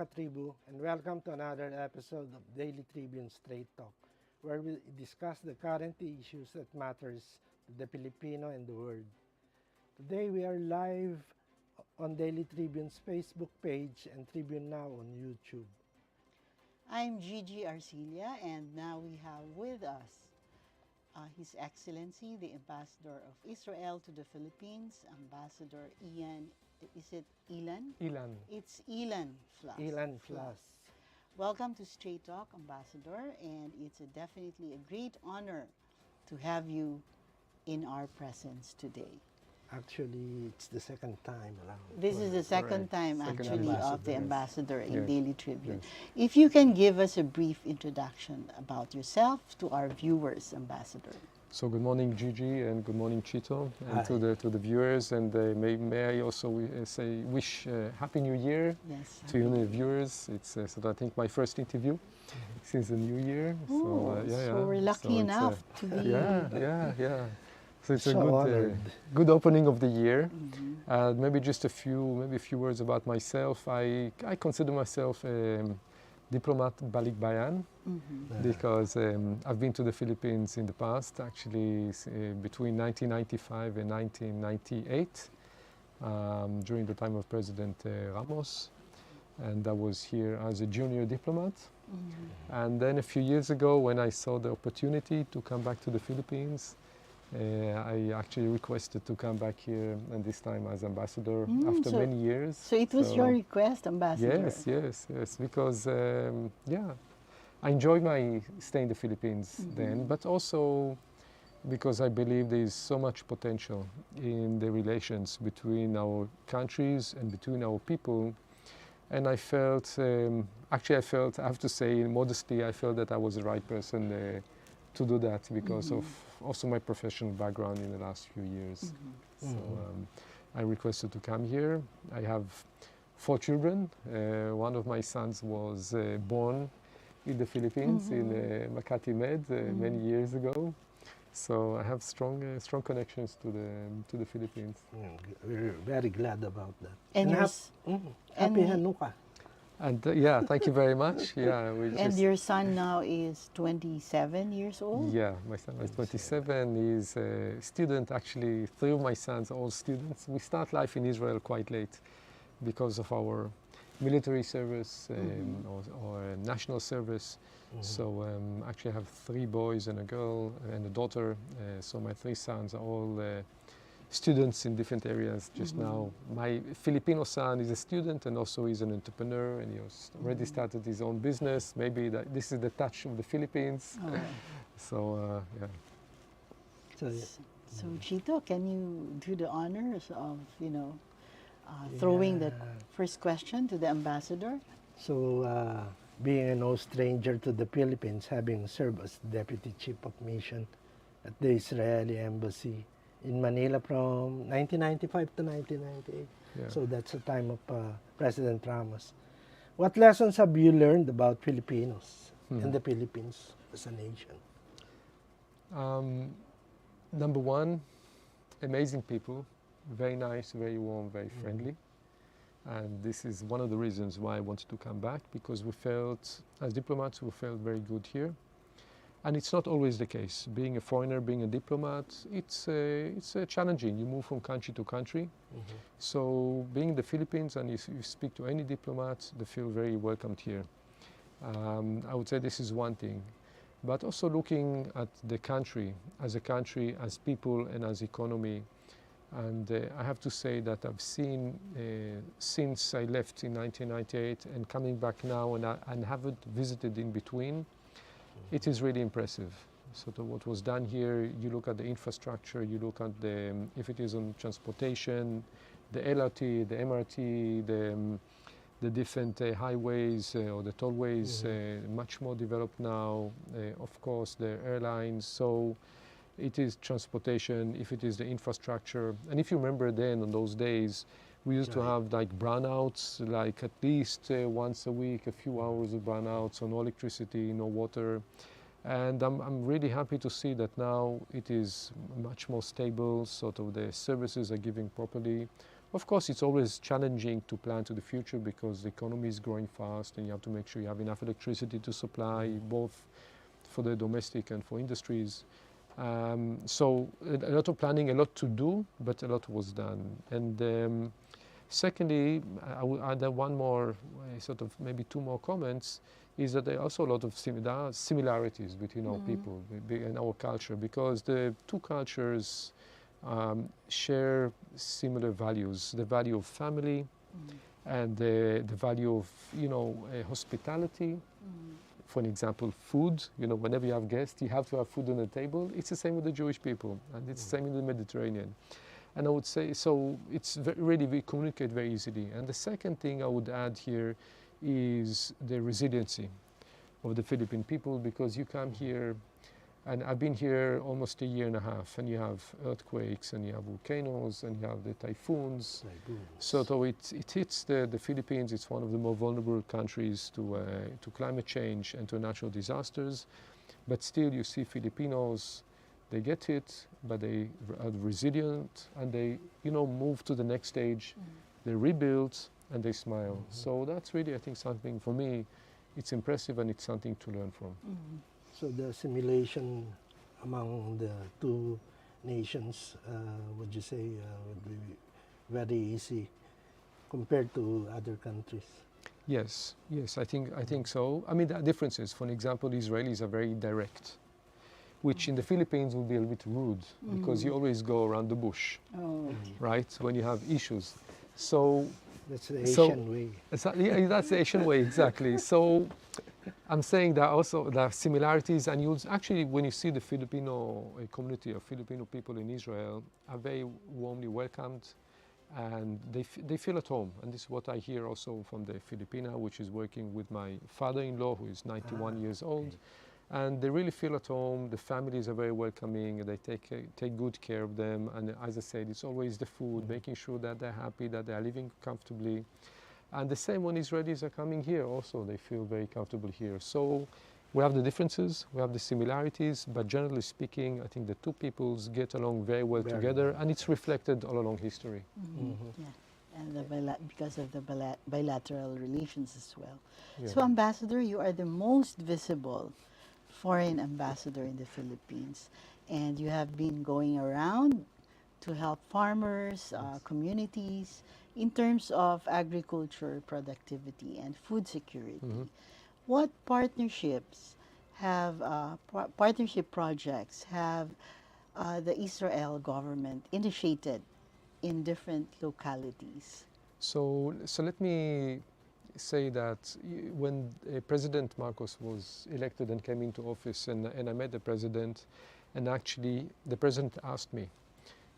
Katribu, and welcome to another episode of Daily Tribune Straight Talk, where we discuss the current issues that matters to the Filipino and the world. Today we are live on Daily Tribune's Facebook page and Tribune Now on YouTube. I'm Gigie Arcilla, and now we have with us His Excellency, the Ambassador of Israel to the Philippines, Ambassador Ian. Is it Ilan? Ilan. It's Ilan Fluss. Ilan Fluss. Welcome to Straight Talk, Ambassador, and it's definitely a great honor to have you in our presence today. Actually, it's the second time around. This is the second time Second actually of the ambassador, ambassador in Yes. Daily Tribune. Yes. If you can give us a brief introduction about yourself to our viewers, Ambassador. So good morning, Gigie, and good morning, Chito, and Hi. to the viewers. And may I also wish Happy New Year Yes. to you, the viewers. It's I think my first interview since the new year. Oh, so we're lucky it's, enough to be. yeah. So it's a So good honored. good opening of the year. Mhm. Maybe just a few words about myself. I consider myself a diplomat balik bayan. Mhm. Because I've been to the Philippines in the past, actually between 1995 and 1998, during the time of President Ramos, and I was here as a junior diplomat. Mhm. And then a few years ago, when I saw the opportunity to come back to the Philippines, I actually requested to come back here, and this time as ambassador after so- many years. So it was your request, Ambassador. Yes, because I enjoyed my stay in the Philippines then, but also because I believe there is so much potential in the relations between our countries and between our people. And I felt, I have to say modestly, I felt that I was the right person to do that because of also my professional background in the last few years. So I requested to come here. I have 4 children. One of my sons was born in the Philippines, in Makati Med, many years ago. So I have strong connections to the Philippines. We're very glad about that. And your Happy and- Hanukkah. And thank you very much. Yeah, And your son now is 27 years old? Yeah, my son is 27. He's a student. Actually, 3 of my sons are all students. We start life in Israel quite late because of our military service or national service. So actually I have 3 boys and a girl and a daughter. So my 3 sons are all students in different areas just now. My Filipino son is a student and also he's an entrepreneur, and he has already started his own business. Maybe this is the touch of the Philippines. Oh. So yeah. So, So Chito, can you do the honors of, throwing the first question to the ambassador? So, being no stranger to the Philippines, having served as Deputy Chief of Mission at the Israeli Embassy in Manila from 1995 to 1998. Yeah. So that's the time of President Ramos. What lessons have you learned about Filipinos and the Philippines as a nation? Number one, amazing people, very nice, very warm, very friendly. And this is one of the reasons why I wanted to come back, because we felt, as diplomats, we felt very good here. And it's not always the case. Being a foreigner, being a diplomat, it's challenging. You move from country to country. So being in the Philippines, and if you speak to any diplomat, they feel very welcomed here. I would say this is one thing. But also looking at the country, as people, and as economy. And I have to say that I've seen, since I left in 1998 and coming back now, and haven't visited in between, it is really impressive. Sort of what was done here, you look at the infrastructure, you look at if it is on transportation, the LRT, the MRT, the different highways or the tollways, much more developed now. Of course, the airlines. So it is transportation, if it is the infrastructure. And if you remember then, on those days, we used to have like brownouts, like at least once a week, a few hours of brownouts, so no electricity, no water. And I'm really happy to see that now it is much more stable, sort of the services are giving properly. Of course, it's always challenging to plan to the future because the economy is growing fast and you have to make sure you have enough electricity to supply both for the domestic and for industries. So a lot of planning, a lot to do, but a lot was done. And secondly, I will add one more, sort of maybe two more comments, is that there are also a lot of similarities between our people and our culture, because the two cultures share similar values, the value of family and the value of, hospitality. For an example, food, whenever you have guests, you have to have food on the table. It's the same with the Jewish people, and it's the same in the Mediterranean. And I would say, so it's really, we communicate very easily. And the second thing I would add here is the resiliency of the Philippine people, because you come here, and I've been here almost a year and a half, and you have earthquakes, and you have volcanoes, and you have the typhoons. So it hits the Philippines. It's one of the more vulnerable countries to climate change and to natural disasters. But still, you see Filipinos, they get hit, but they are resilient, and they, move to the next stage. They rebuild, and they smile. So that's really, I think, something for me, it's impressive, and it's something to learn from. So the assimilation among the two nations, would you say, would be very easy compared to other countries? Yes, I think so. I mean, there are differences. For example, Israelis are very direct, which in the Philippines would be a bit rude, because you always go around the bush, right, when you have issues. So that's the Asian way. Yeah, that's the Asian way, exactly. So I'm saying there are similarities, and you'll actually, when you see the Filipino community of Filipino people in Israel, are very warmly welcomed, and they feel at home. And this is what I hear also from the Filipina, which is working with my father-in-law, who is 91 years old. And they really feel at home. The families are very welcoming. They take good care of them. And as I said, it's always the food, making sure that they're happy, that they're living comfortably. And the same when Israelis are coming here also, they feel very comfortable here. So we have the differences, we have the similarities, but generally speaking, I think the two peoples get along very well together, and it's reflected all along history. Yeah, and because of the bilateral relations as well. Yeah. So, Ambassador, you are the most visible foreign ambassador in the Philippines, and you have been going around to help farmers, communities, in terms of agriculture productivity and food security. What partnerships have, partnership projects have the Israel government initiated in different localities? So let me say that when President Marcos was elected and came into office, and I met the president, and actually the president asked me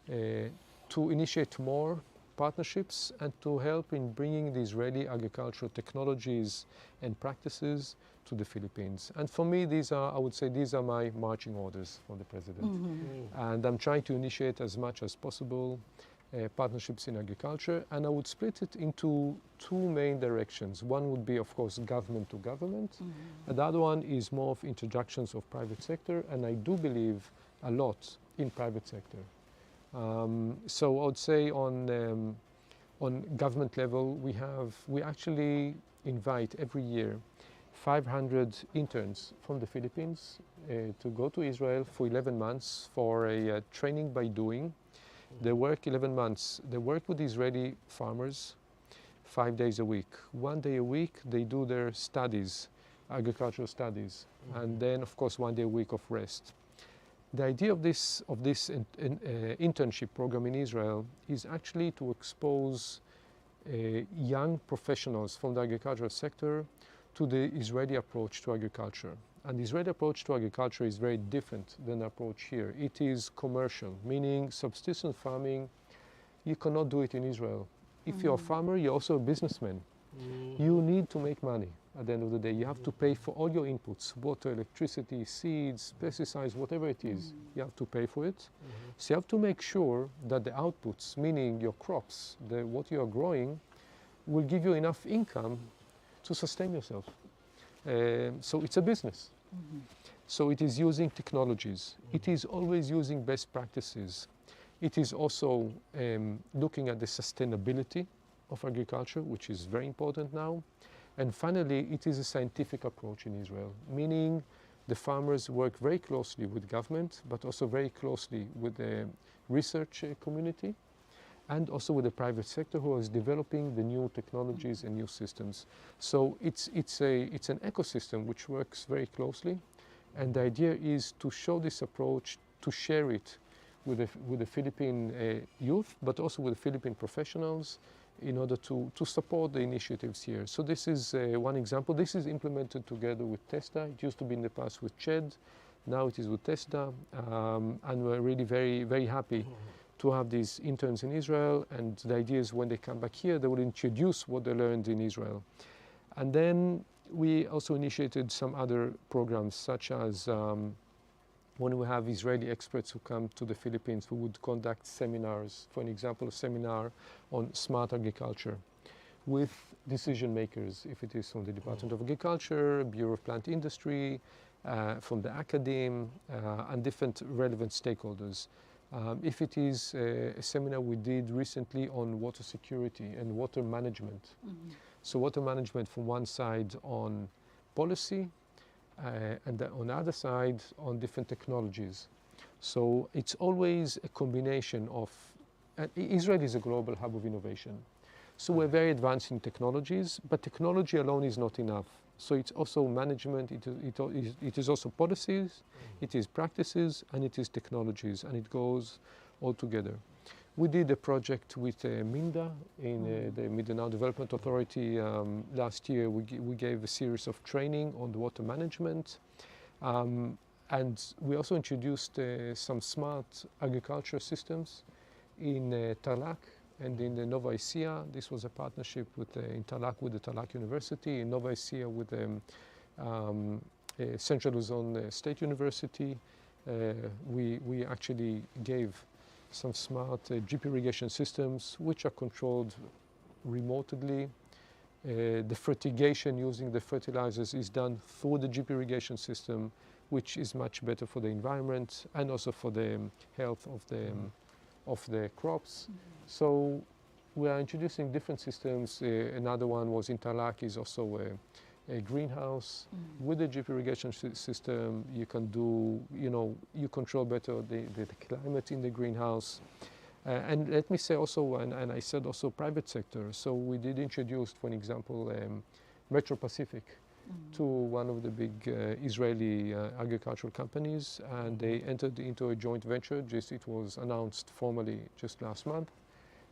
to initiate more partnerships and to help in bringing the Israeli agricultural technologies and practices to the Philippines. And for me, I would say these are my marching orders from the president. And I'm trying to initiate as much as possible partnerships in agriculture, and I would split it into two main directions. One would be, of course, government to government, and the other one is more of introductions of private sector, and I do believe a lot in private sector. So I would say on government level, we actually invite every year 500 interns from the Philippines to go to Israel for 11 months for a training by doing. They work 11 months. They work with Israeli farmers 5 days a week. 1 day a week, they do their studies, agricultural studies, and then, of course, 1 day a week of rest. The idea of this internship program in Israel is actually to expose young professionals from the agricultural sector to the Israeli approach to agriculture. And the Israeli approach to agriculture is very different than the approach here. It is commercial, meaning subsistence farming, you cannot do it in Israel. If you're a farmer, you're also a businessman. You need to make money at the end of the day. You have to pay for all your inputs, water, electricity, seeds, pesticides, whatever it is. You have to pay for it. So you have to make sure that the outputs, meaning your crops, what you are growing, will give you enough income to sustain yourself. So it's a business. So it is using technologies. It is always using best practices. It is also looking at the sustainability of agriculture, which is very important now. And finally, it is a scientific approach in Israel, meaning the farmers work very closely with government, but also very closely with the research community, and also with the private sector who is developing the new technologies and new systems. So it's an ecosystem which works very closely, and the idea is to show this approach, to share it with the Philippine youth, but also with the Philippine professionals, in order to support the initiatives here. So this is one example. This is implemented together with TESDA. It used to be in the past with CHED. Now it is with TESDA. And we're really very, very happy to have these interns in Israel. And the idea is when they come back here, they will introduce what they learned in Israel. And then we also initiated some other programs, such as when we have Israeli experts who come to the Philippines, who would conduct seminars, for an example, a seminar on smart agriculture with decision makers, if it is from the Department of Agriculture, Bureau of Plant Industry, from the academe, and different relevant stakeholders. If it is a seminar we did recently on water security and water management. So water management from one side on policy, and on the other side on different technologies. So it's always a combination of, Israel is a global hub of innovation. So we're very advanced in technologies, but technology alone is not enough. So it's also management, it is also policies, it is practices, and it is technologies, and it goes all together. We did a project with MINDA in the Mindanao Development Authority last year. We gave a series of training on the water management. And we also introduced some smart agriculture systems in Tarlac and in Nova Ecija. This was a partnership with, in Tarlac with the Tarlac University, in Nova Ecija with Central Luzon State University. We actually gave some smart drip irrigation systems which are controlled remotely. The fertigation using the fertilizers is done through the drip irrigation system, which is much better for the environment and also for the health of the crops. So we are introducing different systems. Another one was in Tarlac, is also a greenhouse. With the drip irrigation system, you can do, you control better the climate in the greenhouse. And let me say also, and I said also private sector. So we did introduce, for example, Metro Pacific to one of the big Israeli agricultural companies, and they entered into a joint venture. It was announced formally just last month,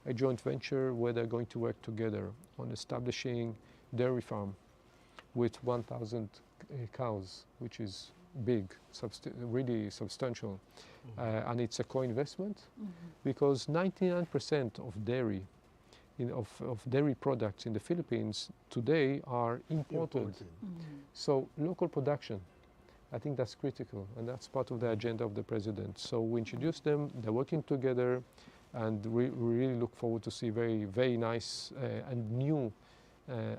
a joint venture where they're going to work together on establishing dairy farm with 1,000 cows, which is big, really substantial. And it's a co-investment because 99% of dairy, of dairy products in the Philippines today are imported. So local production, I think that's critical, and that's part of the agenda of the president. So we introduced them, they're working together, and we really look forward to see very, very nice and new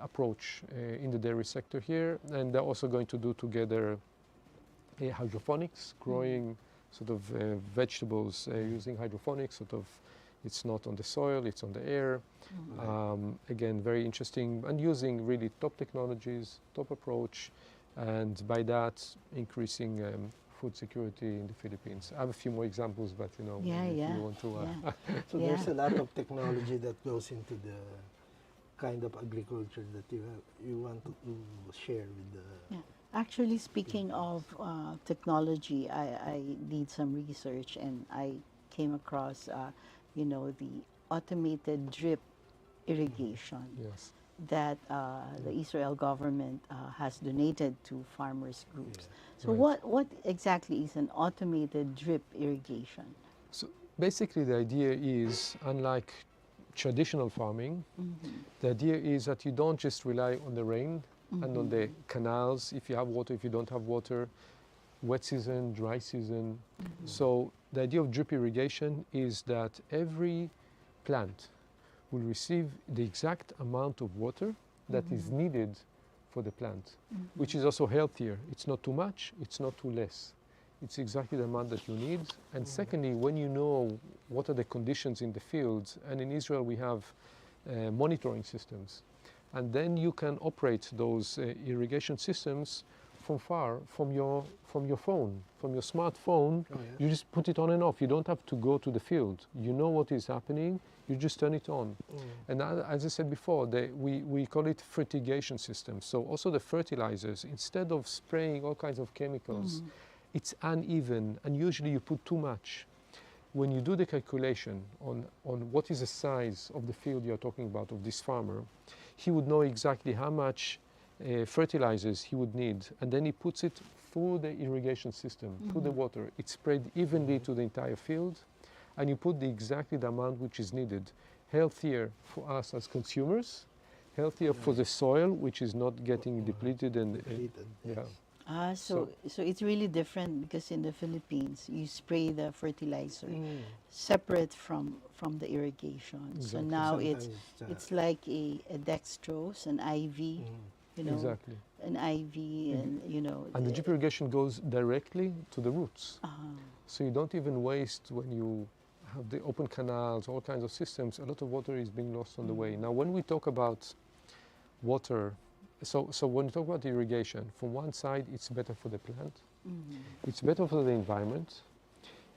approach in the dairy sector here. And they're also going to do together hydroponics, growing sort of vegetables using hydroponics, sort of, it's not on the soil, it's on the air. Again, very interesting, and using really top technologies, top approach, and by that increasing food security in the Philippines. I have a few more examples, but if you want to. So there's a lot of technology that goes into the kind of agriculture that you want to share with the. Actually, speaking of technology, I did some research and I came across, the automated drip irrigation that the Israel government has donated to farmers groups. So what exactly is an automated drip irrigation? So basically the idea is, unlike traditional farming, the idea is that you don't just rely on the rain and on the canals, if you have water, if you don't have water, wet season, dry season. So the idea of drip irrigation is that every plant will receive the exact amount of water that is needed for the plant, which is also healthier. It's not too much, it's not too less. it's exactly the amount that you need. And secondly, when you know what are the conditions in the fields, and in Israel we have monitoring systems, and then you can operate those irrigation systems from far, from your phone, from your smartphone. Oh, yes. You just put it on and off. You don't have to go to the field. You know what is happening. You just turn it on. And as I said before, we call it fertigation systems. So also the fertilizers, instead of spraying all kinds of chemicals, it's uneven, and usually you put too much. When you do the calculation on what is the size of the field you're talking about, of this farmer, he would know exactly how much fertilizers he would need, and then he puts it through the irrigation system, through the water. It's spread evenly to the entire field, and you put exactly the amount which is needed. Healthier for us as consumers, healthier for the soil, which is not getting depleted and Depleted, yeah. yes. So it's really different because in the Philippines, you spray the fertilizer separate from the irrigation. So Exactly. now Sometimes it's like a dextrose, an IV, you know, Exactly. an IV, and you know. And the drip irrigation goes directly to the roots. uh, So you don't even waste when you have the open canals, all kinds of systems. A lot of water is being lost on the way. Now, when we talk about water, so when you talk about irrigation, from one side, it's better for the plant. It's better for the environment.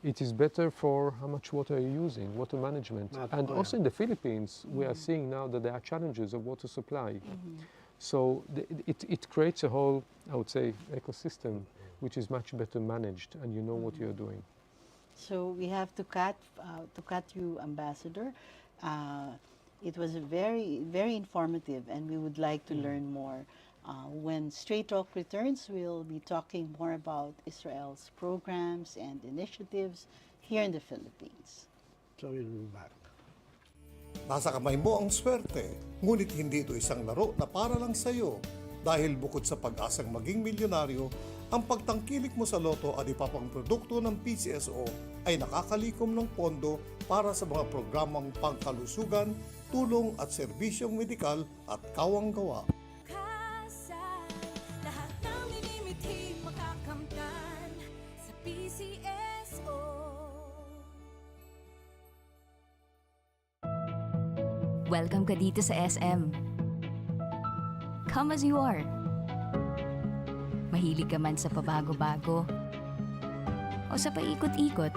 It is better for how much water you're using, water management. And also in the Philippines, we are seeing now that there are challenges of water supply. So it creates a whole, I would say, ecosystem, which is much better managed, and you know what you're doing. So we have to cut you, Ambassador. It was a very, very informative, and we would like to learn more. When Straight Talk returns, we'll be talking more about Israel's programs and initiatives here in the Philippines. So we'll be back. Nasa kamay mo ang swerte, ngunit hindi ito isang laro na para lang sa'yo. Dahil bukod sa pag-asang maging milyonaryo, ang pagtangkilik mo sa loto at iba pang produkto ng PCSO ay nakakalikom ng pondo para sa mga programang pangkalusugan, tulong at serbisyong medikal at kawang-gawa. Lahat ng minimithi makakamtan sa PCSO. Welcome ka dito sa SM. Come as you are. Mahilig ka man sa pabago-bago o sa paikot-ikot.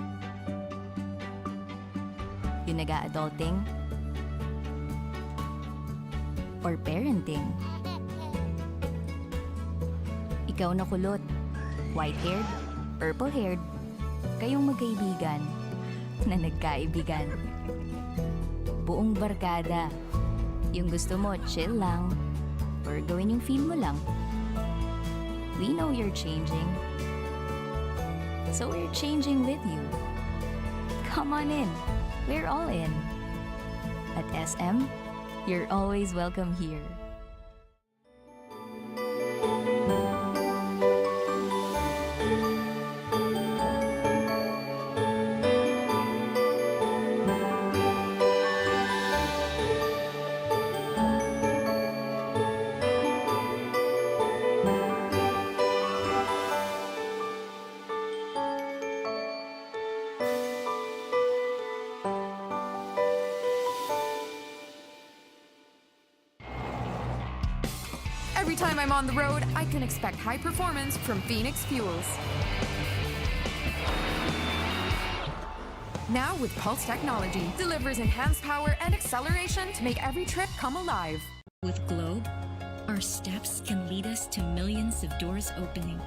Yung nag-a-adulting or parenting. Ikaw na kulot, white-haired, purple-haired, kayong magkaibigan na nagkaibigan. Buong barkada, yung gusto mo chill lang or gawin yung feel mo lang. We know you're changing, so we're changing with you. Come on in, we're all in. At SM, you're always welcome here. Every time I'm on the road, I can expect high performance from Phoenix Fuels. Now with Pulse technology, delivers enhanced power and acceleration to make every trip come alive. With Globe, our steps can lead us to millions of doors opening,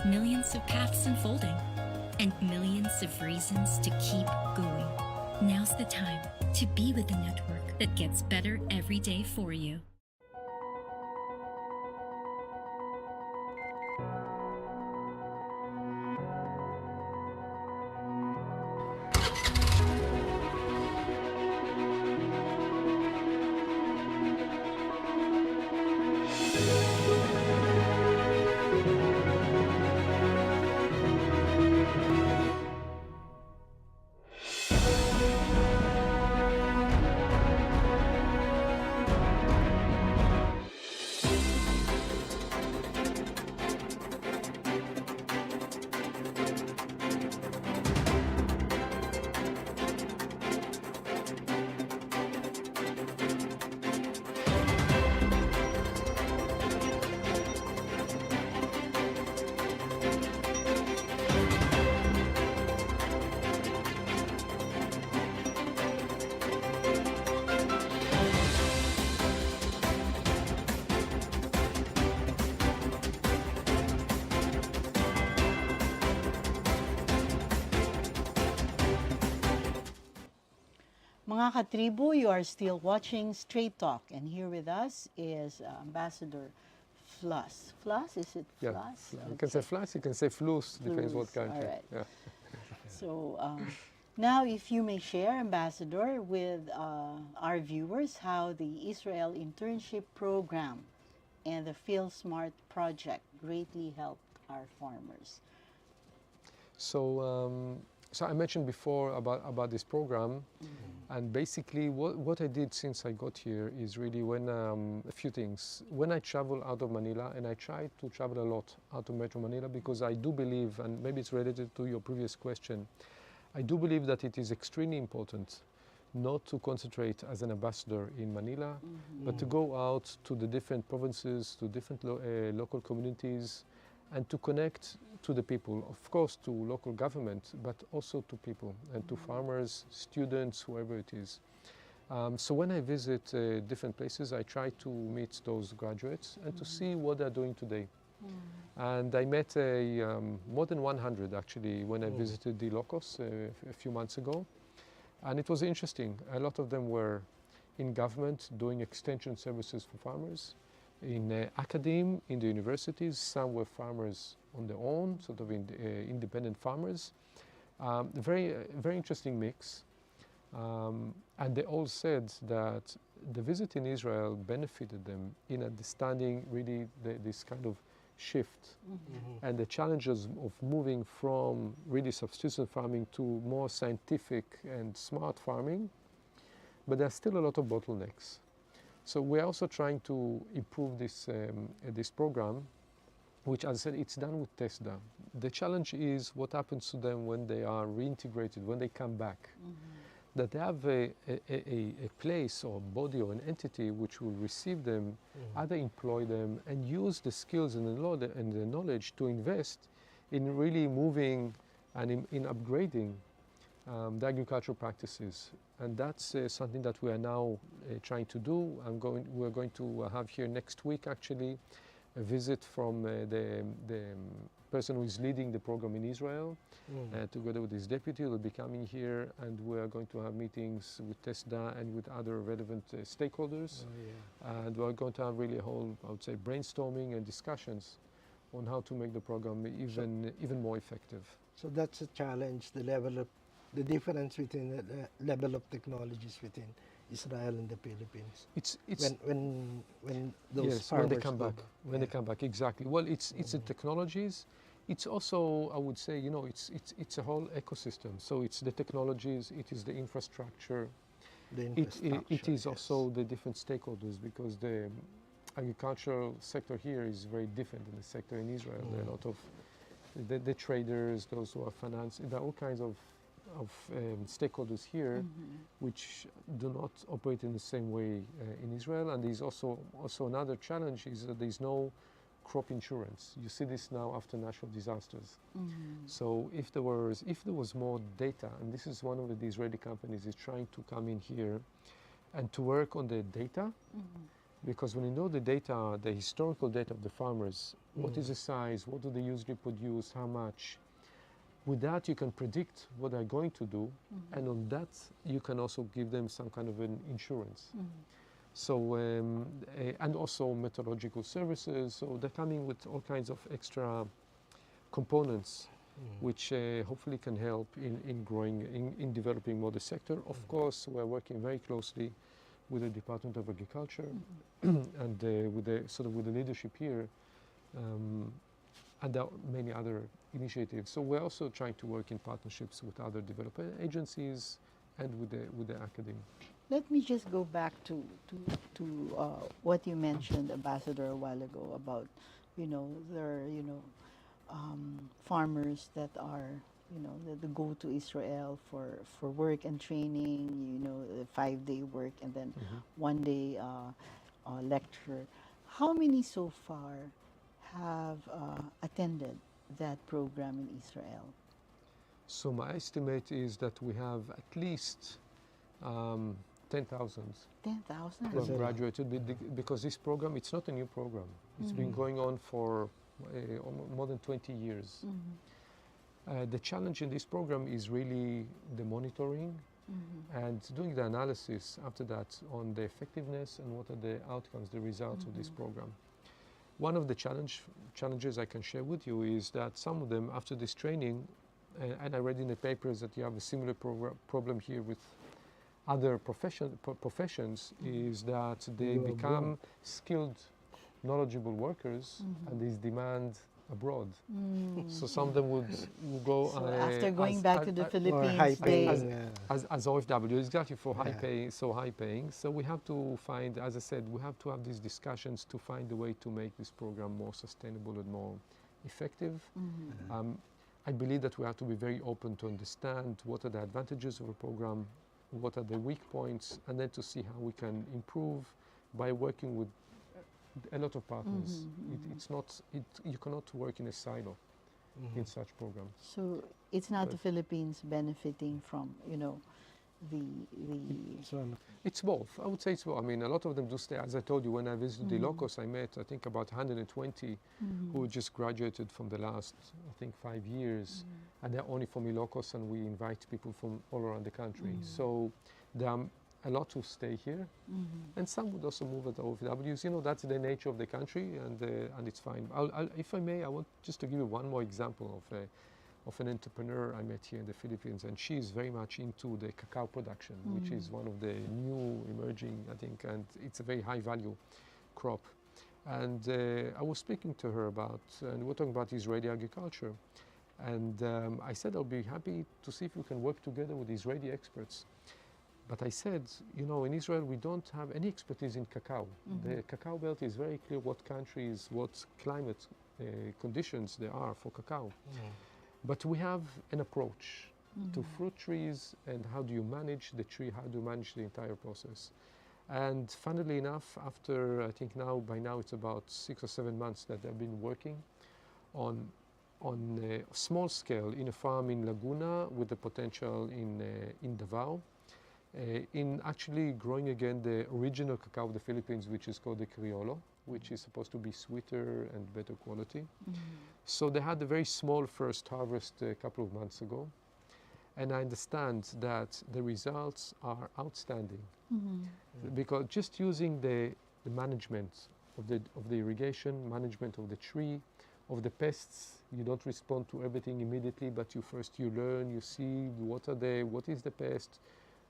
millions of paths unfolding, and millions of reasons to keep going. Now's the time to be with a network that gets better every day for you. Mga katribo, you are still watching Straight Talk, and here with us is Ambassador Fluss. Fluss? Is it Yeah, Fluss? you can say Fluss, you can say Fluss, depends what Fluss, country. all right. Yeah. So now, if you may share, Ambassador, with our viewers how the Israel Internship Program and the Feel Smart project greatly helped our farmers. So I mentioned before about this program, and basically what I did since I got here is really when a few things. When I travel out of Manila, and I try to travel a lot out of Metro Manila, because I do believe, and maybe it's related to your previous question, I do believe that it is extremely important not to concentrate as an ambassador in Manila, but to go out to the different provinces, to different local communities, and to connect to the people, of course to local government, but also to people and to farmers, students, whoever it is. So when I visit different places, I try to meet those graduates and to see what they're doing today. And I met more than 100 actually when I visited the Locos a few months ago. And it was interesting. A lot of them were in government doing extension services for farmers, in academe, in the universities. Some were farmers on their own, sort of independent farmers. Very interesting mix. And they all said that the visit in Israel benefited them in understanding really this kind of shift and the challenges of moving from really subsistence farming to more scientific and smart farming. But there's still a lot of bottlenecks. So we're also trying to improve this program, which, as I said, it's done with TESDA. The challenge is what happens to them when they are reintegrated, when they come back. That they have a place or body or an entity which will receive them, either employ them and use the skills and the knowledge to invest in really moving and in upgrading the agricultural practices. And that's something that we are now trying to do. We're going to have here next week actually a visit from the person who is leading the program in Israel, together with his deputy. Will be coming here, and we're going to have meetings with TESDA and with other relevant stakeholders. And we're going to have really a whole, I would say, brainstorming and discussions on how to make the program even more effective. So that's a challenge, the difference between the level of technologies within Israel and the Philippines. It's when those yes, farmers when they come back. When they come back, exactly. Well, it's the technologies. It's also, I would say, it's a whole ecosystem. So it's the technologies, it is the infrastructure. It is also the different stakeholders, because the agricultural sector here is very different than the sector in Israel. There are a lot of the traders, those who are finance. There are all kinds of stakeholders here which do not operate in the same way in Israel. And there's also another challenge is that there's no crop insurance. You see this now after natural disasters. So if there was more data, and this is one of the Israeli companies is trying to come in here and to work on the data, because when you know the data, the historical data of the farmers, what is the size, what do they usually produce, how much, with that you can predict what they're going to do, and on that you can also give them some kind of an insurance. So, and also methodological services. So they're coming with all kinds of extra components, which hopefully can help in growing, in developing more the sector. Of course, we're working very closely with the Department of Agriculture and with the leadership here, and there are many other initiatives. So we're also trying to work in partnerships with other developer agencies and with the academy. Let me just go back to what you mentioned, Ambassador, a while ago about, there are, farmers that are, that go to Israel for work and training, the 5-day work and then 1-day lecture. How many so far have attended that program in Israel? So my estimate is that we have at least 10,000 who have graduated, because this program, it's not a new program. It's been going on for more than 20 years. The challenge in this program is really the monitoring and doing the analysis after that on the effectiveness and what are the outcomes, the results of this program. One of the challenges I can share with you is that some of them, after this training, and I read in the papers that you have a similar problem here with other professions, is that they become skilled, knowledgeable workers, and these demand abroad. So some of them would go So after going back to the Philippines, high they paying, as OFW, exactly, for high pay, so high paying. So we have to find, as I said, we have to have these discussions to find a way to make this program more sustainable and more effective. I believe that we have to be very open to understand what are the advantages of a program, what are the weak points, and then to see how we can improve by working with a lot of partners. It's not, you cannot work in a silo in such programs. so it's not the Philippines benefiting from, you know, the So, It's both. I would say it's both. I mean, a lot of them do stay. As I told you, when I visited the locals, I met, I think, about 120 who just graduated from the last, I think, 5 years. And they're only from Ilocos, and we invite people from all around the country. So there are a lot who stay here. And some would also move at OFWs. You know, that's the nature of the country, and it's fine. If I may, I want just to give you one more example of an entrepreneur I met here in the Philippines, and she's very much into the cacao production, which is one of the new emerging, I think, and it's a very high value crop. And I was speaking to her about, and we're talking about Israeli agriculture. And I said, I'll be happy to see if we can work together with Israeli experts. But I said, you know, in Israel, we don't have any expertise in cacao. The cacao belt is very clear what countries, what climate conditions there are for cacao. But we have an approach to fruit trees, and how do you manage the tree, how do you manage the entire process. And funnily enough, after, I think by now it's about 6 or 7 months that they've been working on a small scale in a farm in Laguna with the potential in Davao, in actually growing again the original cacao of the Philippines, which is called the Criollo, which is supposed to be sweeter and better quality. So they had a very small first harvest a couple of months ago. And I understand that the results are outstanding. Because just using the management of the irrigation, management of the tree, of the pests, you don't respond to everything immediately, but you learn, you see what is the pest,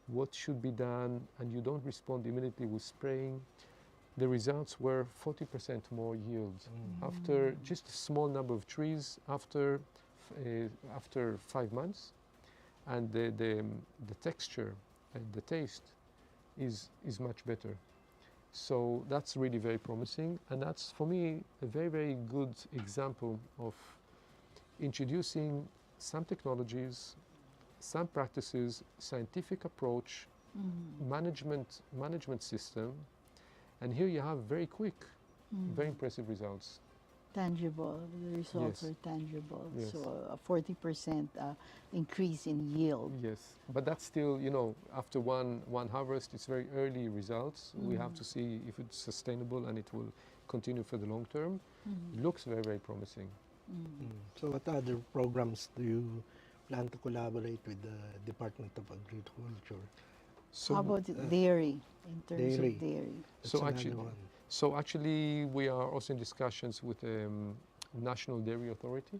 what should be done, and you don't respond immediately with spraying. The results were 40% more yield after just a small number of trees after 5 months, and the texture and the taste is much better. So that's really very promising, and that's for me a very, very good example of introducing some technologies, some practices, scientific approach, management system, and here you have very quick, very impressive results. tangible. The results Yes. are tangible. Yes. So a 40% increase in yield. Yes, but that's still, you know, after one harvest, it's very early results. We have to see if it's sustainable and it will continue for the long term. It looks very, very promising. So what other programs do you plan to collaborate with the Department of Agriculture? So How about dairy, in terms Dairy. of dairy? That's So another actually, one. so actually, we are also in discussions with National Dairy Authority.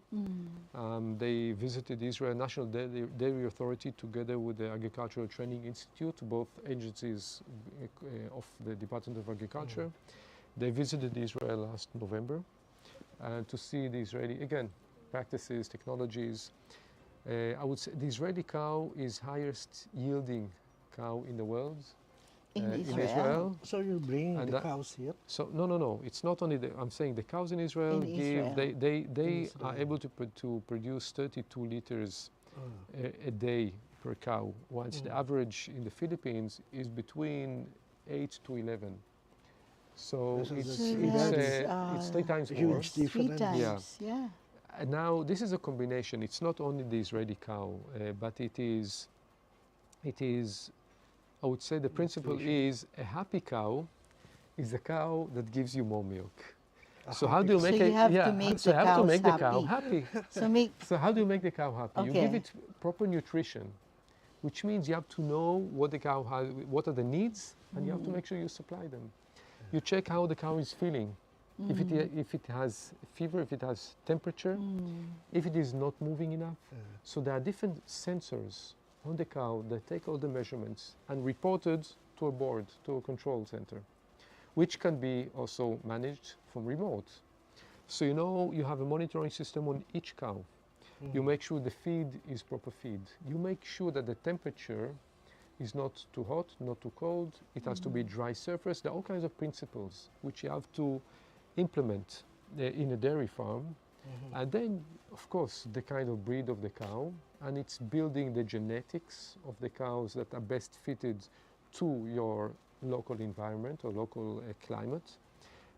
They visited Israel National Dairy Authority together with the Agricultural Training Institute, both agencies of the Department of Agriculture. They visited Israel last November to see the Israeli, again, practices, technologies. I would say the Israeli cow is highest yielding cow in the world. In In Israel? Israel. So you're bringing And the that- cows here? So no. It's not only I'm saying the cows in Israel In give Israel. they Israel. are able to produce 32 liters a day per cow, whilst the average in the Philippines is between 8 to 11. So This is it's 3 times more. huge Three difference. times, yeah. And now this is a combination. It's not only the Israeli cow, but it is. I would say the principle is a happy cow is a cow that gives you more milk. So how do you So make you it? have to Yeah, make so the you have to cows make the cow happy. happy. So make So how do you make the cow happy? You Okay. give it proper nutrition. which means you have to know what the cow has, what are the needs, and you have to make sure you supply them. You check how the cow is feeling. If it has fever, if it has temperature, if it is not moving enough. So there are different sensors on the cow that take all the measurements and reported to a board, to a control center, which can be also managed from remote. So you know you have a monitoring system on each cow. You make sure the feed is proper feed. You make sure that the temperature is not too hot, not too cold. It has to be dry surface. There are all kinds of principles which you have to implement in a dairy farm. And then, of course, the kind of breed of the cow, and it's building the genetics of the cows that are best fitted to your local environment or local climate.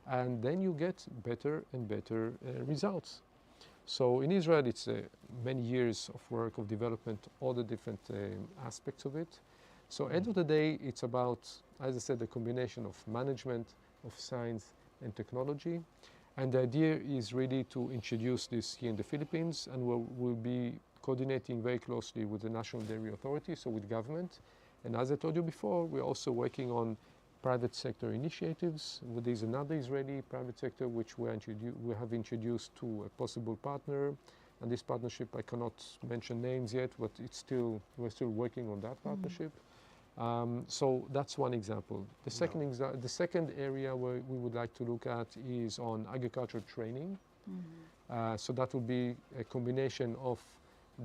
And then you get better and better results. So in Israel, it's many years of work, of development, all the different aspects of it. So end of the day, it's about, as I said, the combination of management, of science and technology. And the idea is really to introduce this here in the Philippines, and we'll be coordinating very closely with the National Dairy Authority, so with government. And as I told you before, we're also working on private sector initiatives. There's another Israeli private sector which we have introduced to a possible partner. And this partnership, I cannot mention names yet, but we're still working on that partnership. So that's one example. The second area where we would like to look at is on agricultural training. So that will be a combination of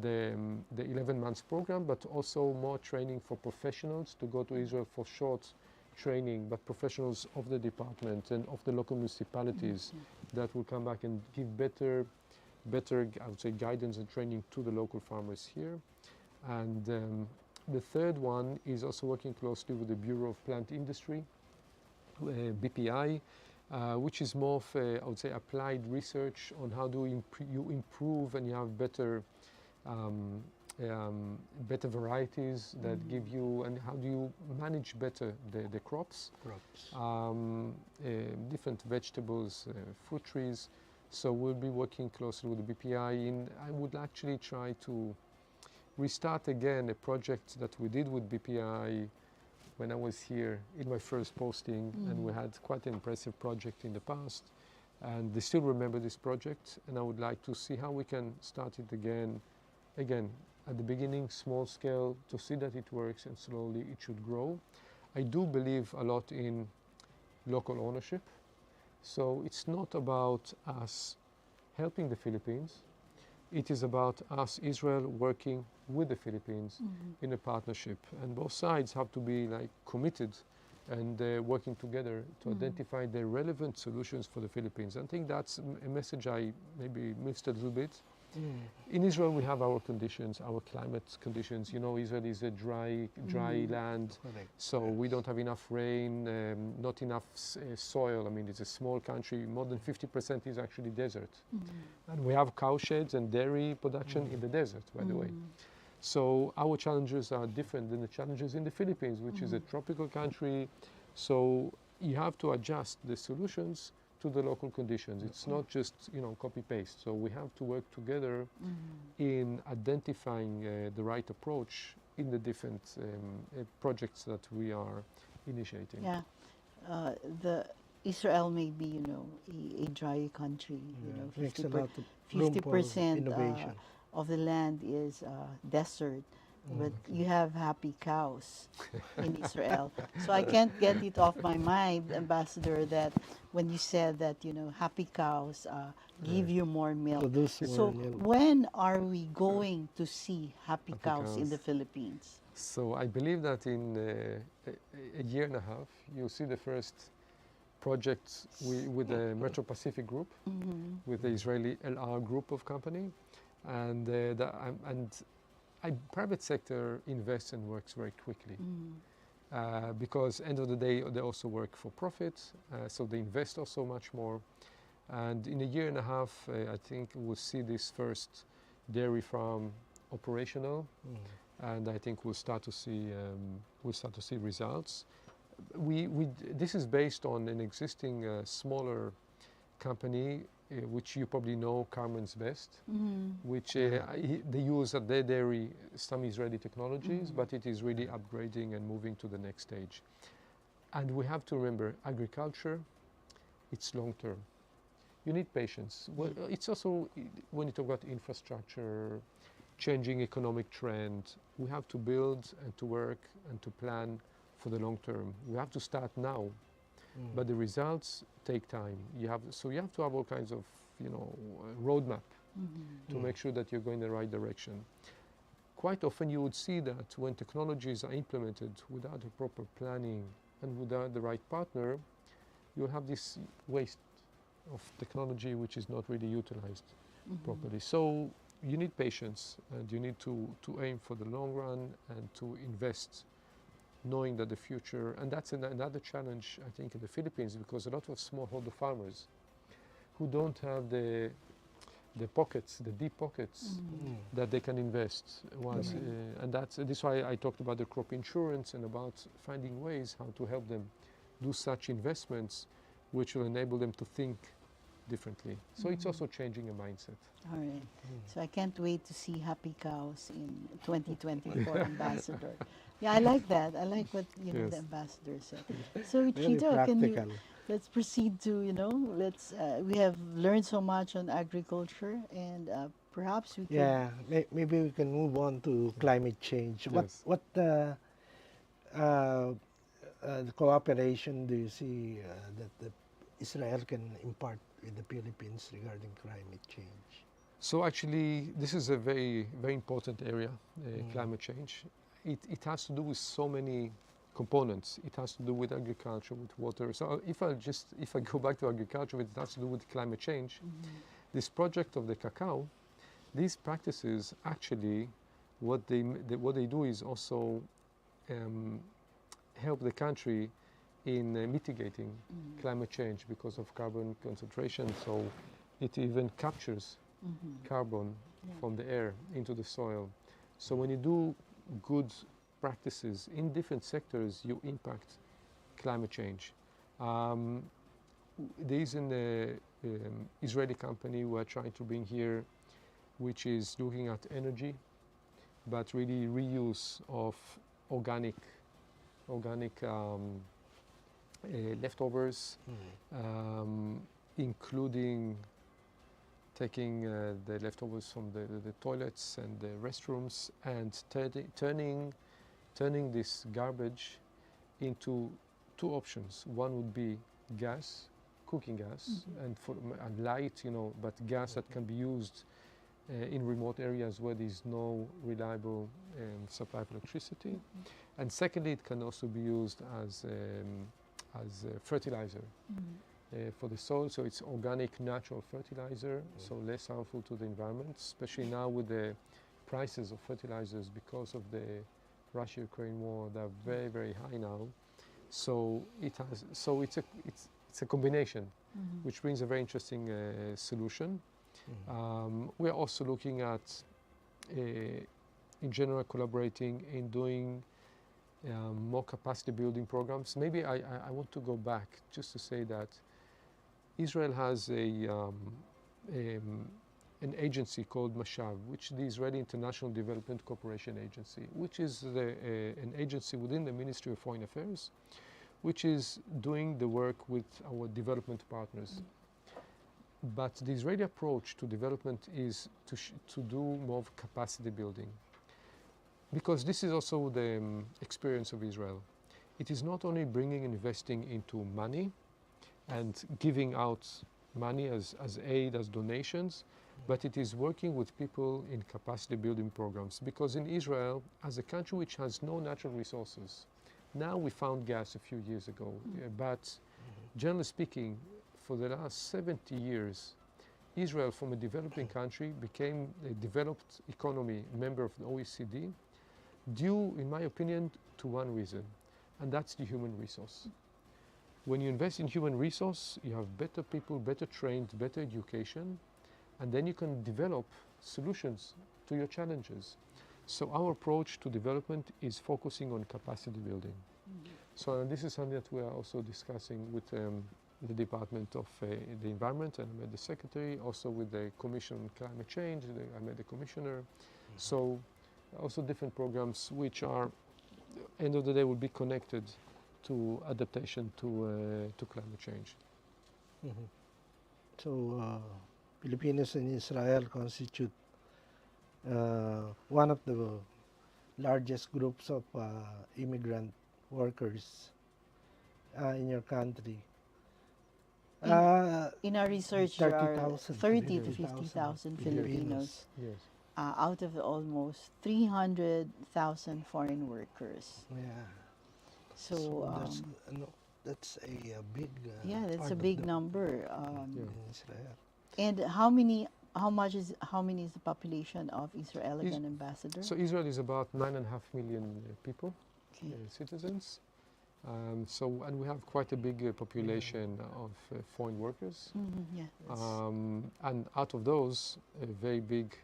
the 11 months program, but also more training for professionals to go to Israel for short training, but professionals of the department and of the local municipalities that will come back and give better, I would say, guidance and training to the local farmers here. And the third one is also working closely with the Bureau of Plant Industry, BPI, which is more of, I would say, applied research on how do you improve and you have better better varieties that give you, and how do you manage better the crops. Different vegetables, fruit trees. So we'll be working closely with the BPI. I would actually try to restart again a project that we did with BPI when I was here in my first posting, and we had quite an impressive project in the past. And they still remember this project, and I would like to see how we can start it again at the beginning, small scale, to see that it works, and slowly it should grow. I do believe a lot in local ownership. So it's not about us helping the Philippines. It is about us, Israel, working with the Philippines in a partnership. And both sides have to be committed and working together to identify the relevant solutions for the Philippines. I think that's a message I maybe missed a little bit. In Israel, we have our conditions, our climate conditions. You know, Israel is a dry land, so we don't have enough rain, not enough soil. I mean, it's a small country. More than 50% is actually desert. And we have cow sheds and dairy production in the desert, by the way. So our challenges are different than the challenges in the Philippines, which is a tropical country. So you have to adjust the solutions to the local conditions. It's not just, copy-paste. So we have to work together in identifying the right approach in the different projects that we are initiating. Yeah, the Israel may be, a dry country. Makes a lot of room for 50% innovation. of the land is desert. But you have happy cows in Israel. So I can't get it off my mind, Ambassador, that when you said that, happy cows give you more milk. Produce more So milk. when are we going to see happy cows in cows. the Philippines? So I believe that in a year and a half, you'll see the first project with the Metro Pacific Group, with the Israeli LR group of company. And private sector invests and works very quickly because end of the day they also work for profit, so they invest also much more. And in a year and a half, I think we'll see this first dairy farm operational, and I think we'll start to see results. This is based on an existing smaller company which you probably know, Carmen's Best, which they use at their dairy some Israeli technologies, but it is really upgrading and moving to the next stage. And we have to remember, agriculture, it's long term. You need patience. Well, it's also, when you talk about infrastructure, changing economic trend, we have to build and to work and to plan for the long term. We have to start now, but the results take time. You have to have all kinds of, roadmap to make sure that you're going in the right direction. Quite often you would see that when technologies are implemented without a proper planning and without the right partner, you'll have this waste of technology which is not really utilized properly. So you need patience, and you need to aim for the long run and to invest, knowing that the future, and that's another challenge I think in the Philippines, because a lot of smallholder farmers who don't have the pockets, the deep pockets that they can invest once, and this is why I talked about the crop insurance and about finding ways how to help them do such investments which will enable them to think differently. So it's also changing a mindset. All right. So I can't wait to see happy cows in 2024 ambassador. Yeah, I like that. I like what the ambassador said. So Very Chito, practical. let's proceed to, let's we have learned so much on agriculture, and perhaps we can Yeah, maybe we can move on to climate change. Yes. What the cooperation do you see that Israel can impart with the Philippines regarding climate change? So actually, this is a very, very important area, climate change. It has to do with so many components. It has to do with agriculture, with water. So if I go back to agriculture, it has to do with climate change. This project of the cacao, these practices actually, what they do is also help the country in mitigating climate change because of carbon concentration. So it even captures carbon from the air into the soil. So when you do good practices in different sectors, you impact climate change. There is an Israeli company we are trying to bring here, which is looking at energy, but really reuse of organic leftovers, including taking the leftovers from the toilets and the restrooms and turning this garbage into two options. One would be gas, cooking gas, and light, but gas that can be used in remote areas where there's no reliable supply of electricity. And secondly, it can also be used as fertilizer for the soil. So it's organic, natural fertilizer, so less harmful to the environment, especially now with the prices of fertilizers because of the Russia-Ukraine war. They're very, very high now. So it's a combination, which brings a very interesting solution. We are also looking at, in general, collaborating in doing more capacity building programs. Maybe I want to go back just to say that Israel has an agency called Mashav, which is the Israeli International Development Cooperation Agency, which is an agency within the Ministry of Foreign Affairs, which is doing the work with our development partners. But the Israeli approach to development is to do more of capacity building, because this is also the experience of Israel. It is not only bringing and investing into money and giving out money as aid, as donations, but it is working with people in capacity building programs. Because in Israel, as a country which has no natural resources, now we found gas a few years ago, but generally speaking, for the last 70 years, Israel, from a developing country, became a developed economy member of the OECD, due, in my opinion, to one reason, and that's the human resource. When you invest in human resource, you have better people, better trained, better education, and then you can develop solutions to your challenges. So our approach to development is focusing on capacity building. So this is something that we are also discussing with the Department of the Environment, and I met the Secretary. Also with the Commission on Climate Change, I met the Commissioner. So also different programs which are, end of the day, will be connected to adaptation to climate change. So Filipinos in Israel constitute one of the largest groups of immigrant workers in your country. In our research, there are 30,000 30 to 50,000 Filipinos Yes. out of the almost 300,000 foreign workers. Yeah. So, that's a big yeah, that's part a of big the- number. in Israel. And how many is the population of Israel Is- again, Ambassador? So Israel is about 9.5 million people, Okay. citizens. And we have quite a big population of foreign workers. Yeah. And out of those, a very big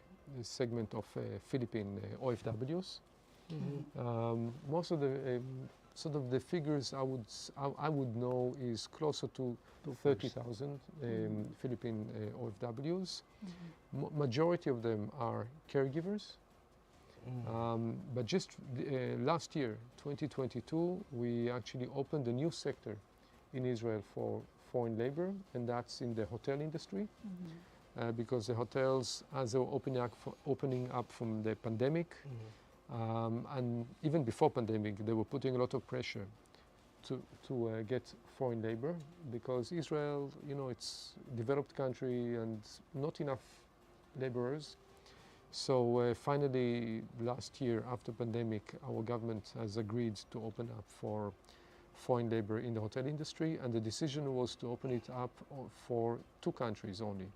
segment of Philippine OFWs. Most of the sort of the figures I would know is closer to 30,000 Philippine OFWs. Majority of them are caregivers. But just last year, 2022, we actually opened a new sector in Israel for foreign labor, and that's in the hotel industry. Because the hotels, as they were opening up from the pandemic, and even before pandemic, they were putting a lot of pressure to get foreign labor, because Israel, it's a developed country and not enough laborers. So finally, last year, after pandemic, our government has agreed to open up for foreign labor in the hotel industry, and the decision was to open it up for 2 countries only.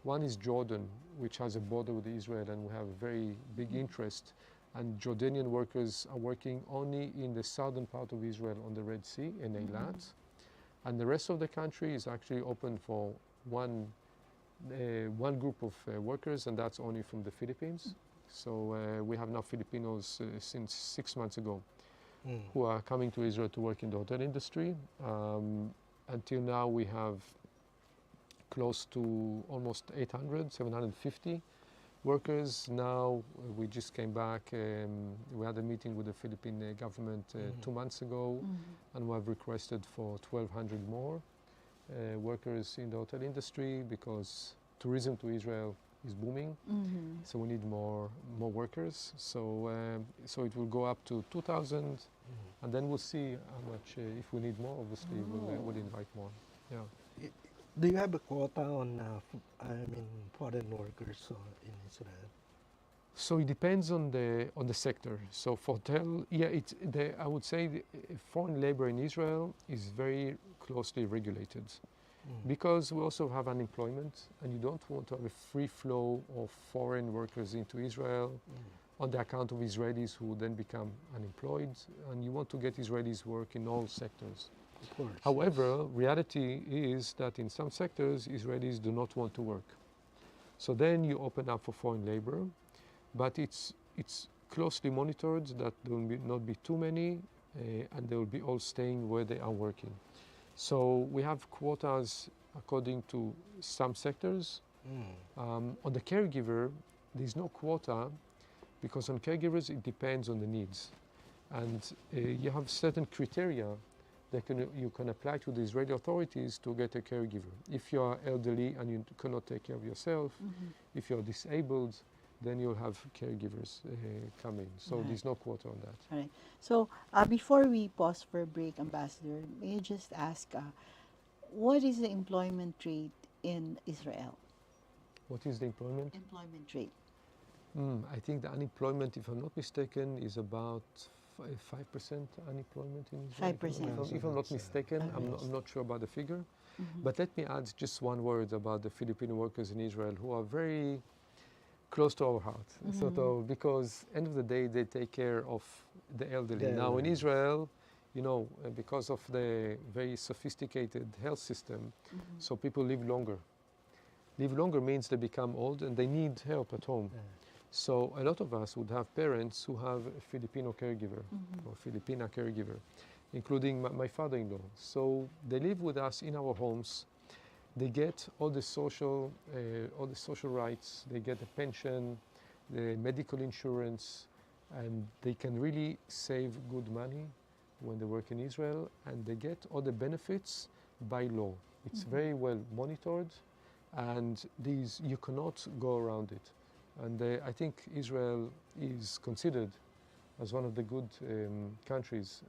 One is Jordan, which has a border with Israel, and we have a very big interest. And Jordanian workers are working only in the southern part of Israel on the Red Sea in Eilat. And the rest of the country is actually open for one group of workers, and that's only from the Philippines. So we have now Filipinos since 6 months ago who are coming to Israel to work in the hotel industry. Until now, we have close to almost 800, 750 workers. Now we just came back. We had a meeting with the Philippine government 2 months ago, and we have requested for 1,200 more workers in the hotel industry, because tourism to Israel is booming. So we need more workers. So it will go up to 2,000, and then we'll see how much. If we need more, obviously we'll invite more. Yeah. Do you have a quota on foreign workers in Israel? So it depends on the sector. So for hotel, I would say the foreign labor in Israel is very closely regulated, because we also have unemployment, and you don't want to have a free flow of foreign workers into Israel on the account of Israelis who then become unemployed, and you want to get Israelis work in all sectors. Of course. However, reality is that in some sectors, Israelis do not want to work. So then you open up for foreign labor, but it's closely monitored that there will not be too many, and they will be all staying where they are working. So we have quotas according to some sectors. On the caregiver, there's no quota, because on caregivers it depends on the needs, and you have certain criteria that you can apply to the Israeli authorities to get a caregiver. If you are elderly and you cannot take care of yourself, if you're disabled, then you'll have caregivers come in. So there's no quota on that. All right. So before we pause for a break, Ambassador, may I just ask, what is the employment rate in Israel? What is the employment? Employment rate. I think the unemployment, if I'm not mistaken, is about 5% unemployment in Israel. 5%. If I'm not mistaken, I'm not sure about the figure. But let me add just one word about the Filipino workers in Israel, who are very close to our heart, sort of, because end of the day they take care of the elderly. Now in Israel, because of the very sophisticated health system, so people live longer. Live longer means they become old and they need help at home. So a lot of us would have parents who have a Filipino caregiver or Filipina caregiver. including my father-in-law. So they live with us in our homes. They get all the social rights. They get the pension, the medical insurance, and they can really save good money when they work in Israel, and they get all the benefits by law. It's very well monitored, and you cannot go around it. And I think Israel is considered as one of the good countries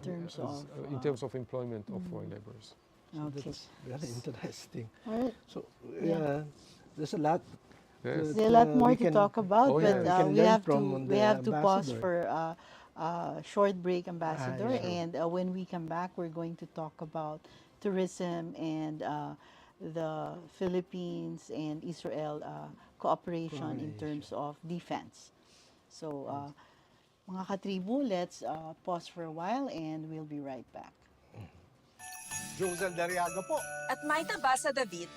in terms of employment of foreign laborers. So Okay. that's very interesting. All right. So, Yeah. there's a lot. Yes. There's a lot more we to can- talk about, Oh, but yeah. We can we learn have from to the pause ambassador. for a short break, Ambassador. yeah. And when we come back, we're going to talk about tourism and the Philippines and Israel cooperation in terms of defense. So, mga katribo, let's pause for a while and we'll be right back. Josel Dariaga po. At Maita Basa David,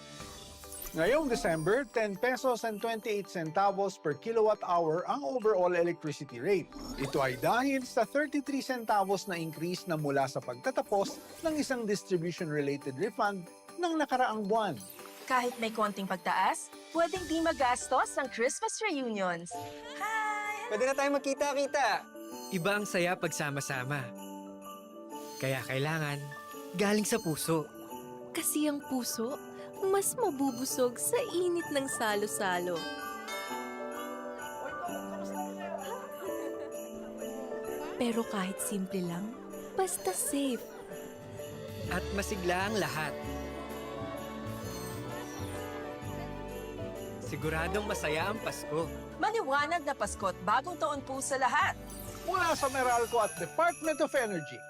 Ngayong December, 10 pesos and 28 centavos per kilowatt hour ang overall electricity rate. Ito ay dahil sa 33 centavos na increase na mula sa pagtatapos ng isang distribution-related refund ng nakaraang buwan. kahit may konting pagtaas, pwedeng di magastos ang Christmas reunions. Hi! Pwede na tayo magkita-kita. Iba ang saya pagsama-sama. Kaya kailangan galing sa puso. Kasi ang puso, mas mabubusog sa init ng salo-salo. Pero kahit simple lang, basta safe. At masigla ang lahat. Siguradong masaya ang Pasko. Maliwanag na Pasko't bagong taon po sa lahat. Mula sa Meralco at Department of Energy.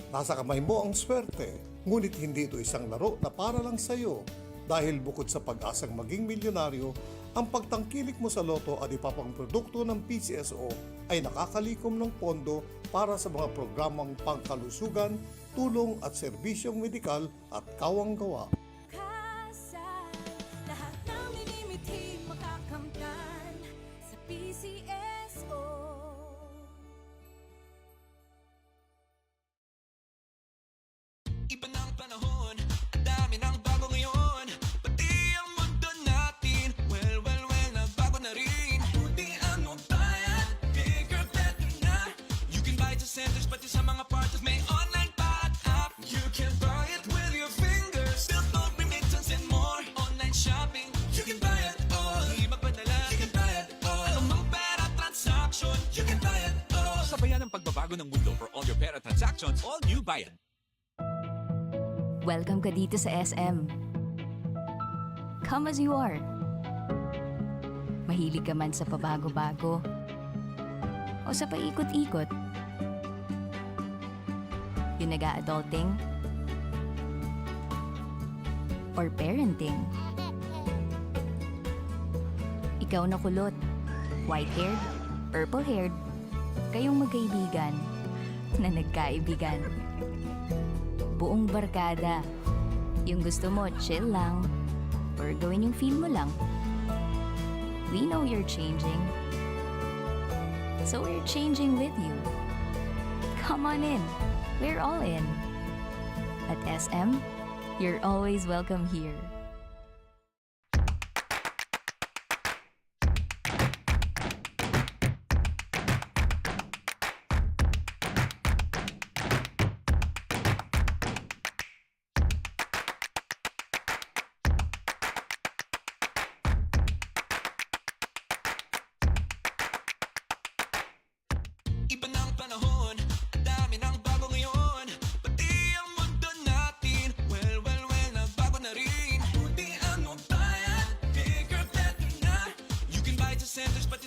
Nasa kamay mo ang swerte, ngunit hindi ito isang laro na para lang sa'yo. Dahil bukod sa pag-asang maging milyonaryo, ang pagtangkilik mo sa loto at ipapang produkto ng PCSO ay nakakalikom ng pondo para sa mga programang pangkalusugan, tulong at serbisyong medikal at kawang-gawa. Lahat ng minimithi makakamtan sa PCSO. Iba ng panahon, ang dami ng bago ngayon. Pati ang mundo natin, well, nagbago na rin. Buti ano bayad, bigger, better na. You can buy it sa centers, pati sa mga parties may online pa at app. You can buy it with your fingers, still don't remittance and more. Online shopping, you can buy it all. Di magpadala, you can buy it all. Anumang pera transaction, you can buy it all. Sabayan ang pagbabago ng mundo for all your pera transactions, all new Bayad. Welcome ka dito sa SM. Come as you are. Mahilig ka man sa pabago-bago o sa paikot-ikot. Yung nag-a-adulting or parenting. Ikaw na kulot, white-haired, purple-haired, kayong magkaibigan na nagkaibigan. Buong barkada. Yung gusto mo, chill lang. Or gawin yung feel mo lang. We know you're changing. So we're changing with you. Come on in. We're all in. At SM, you're always welcome here.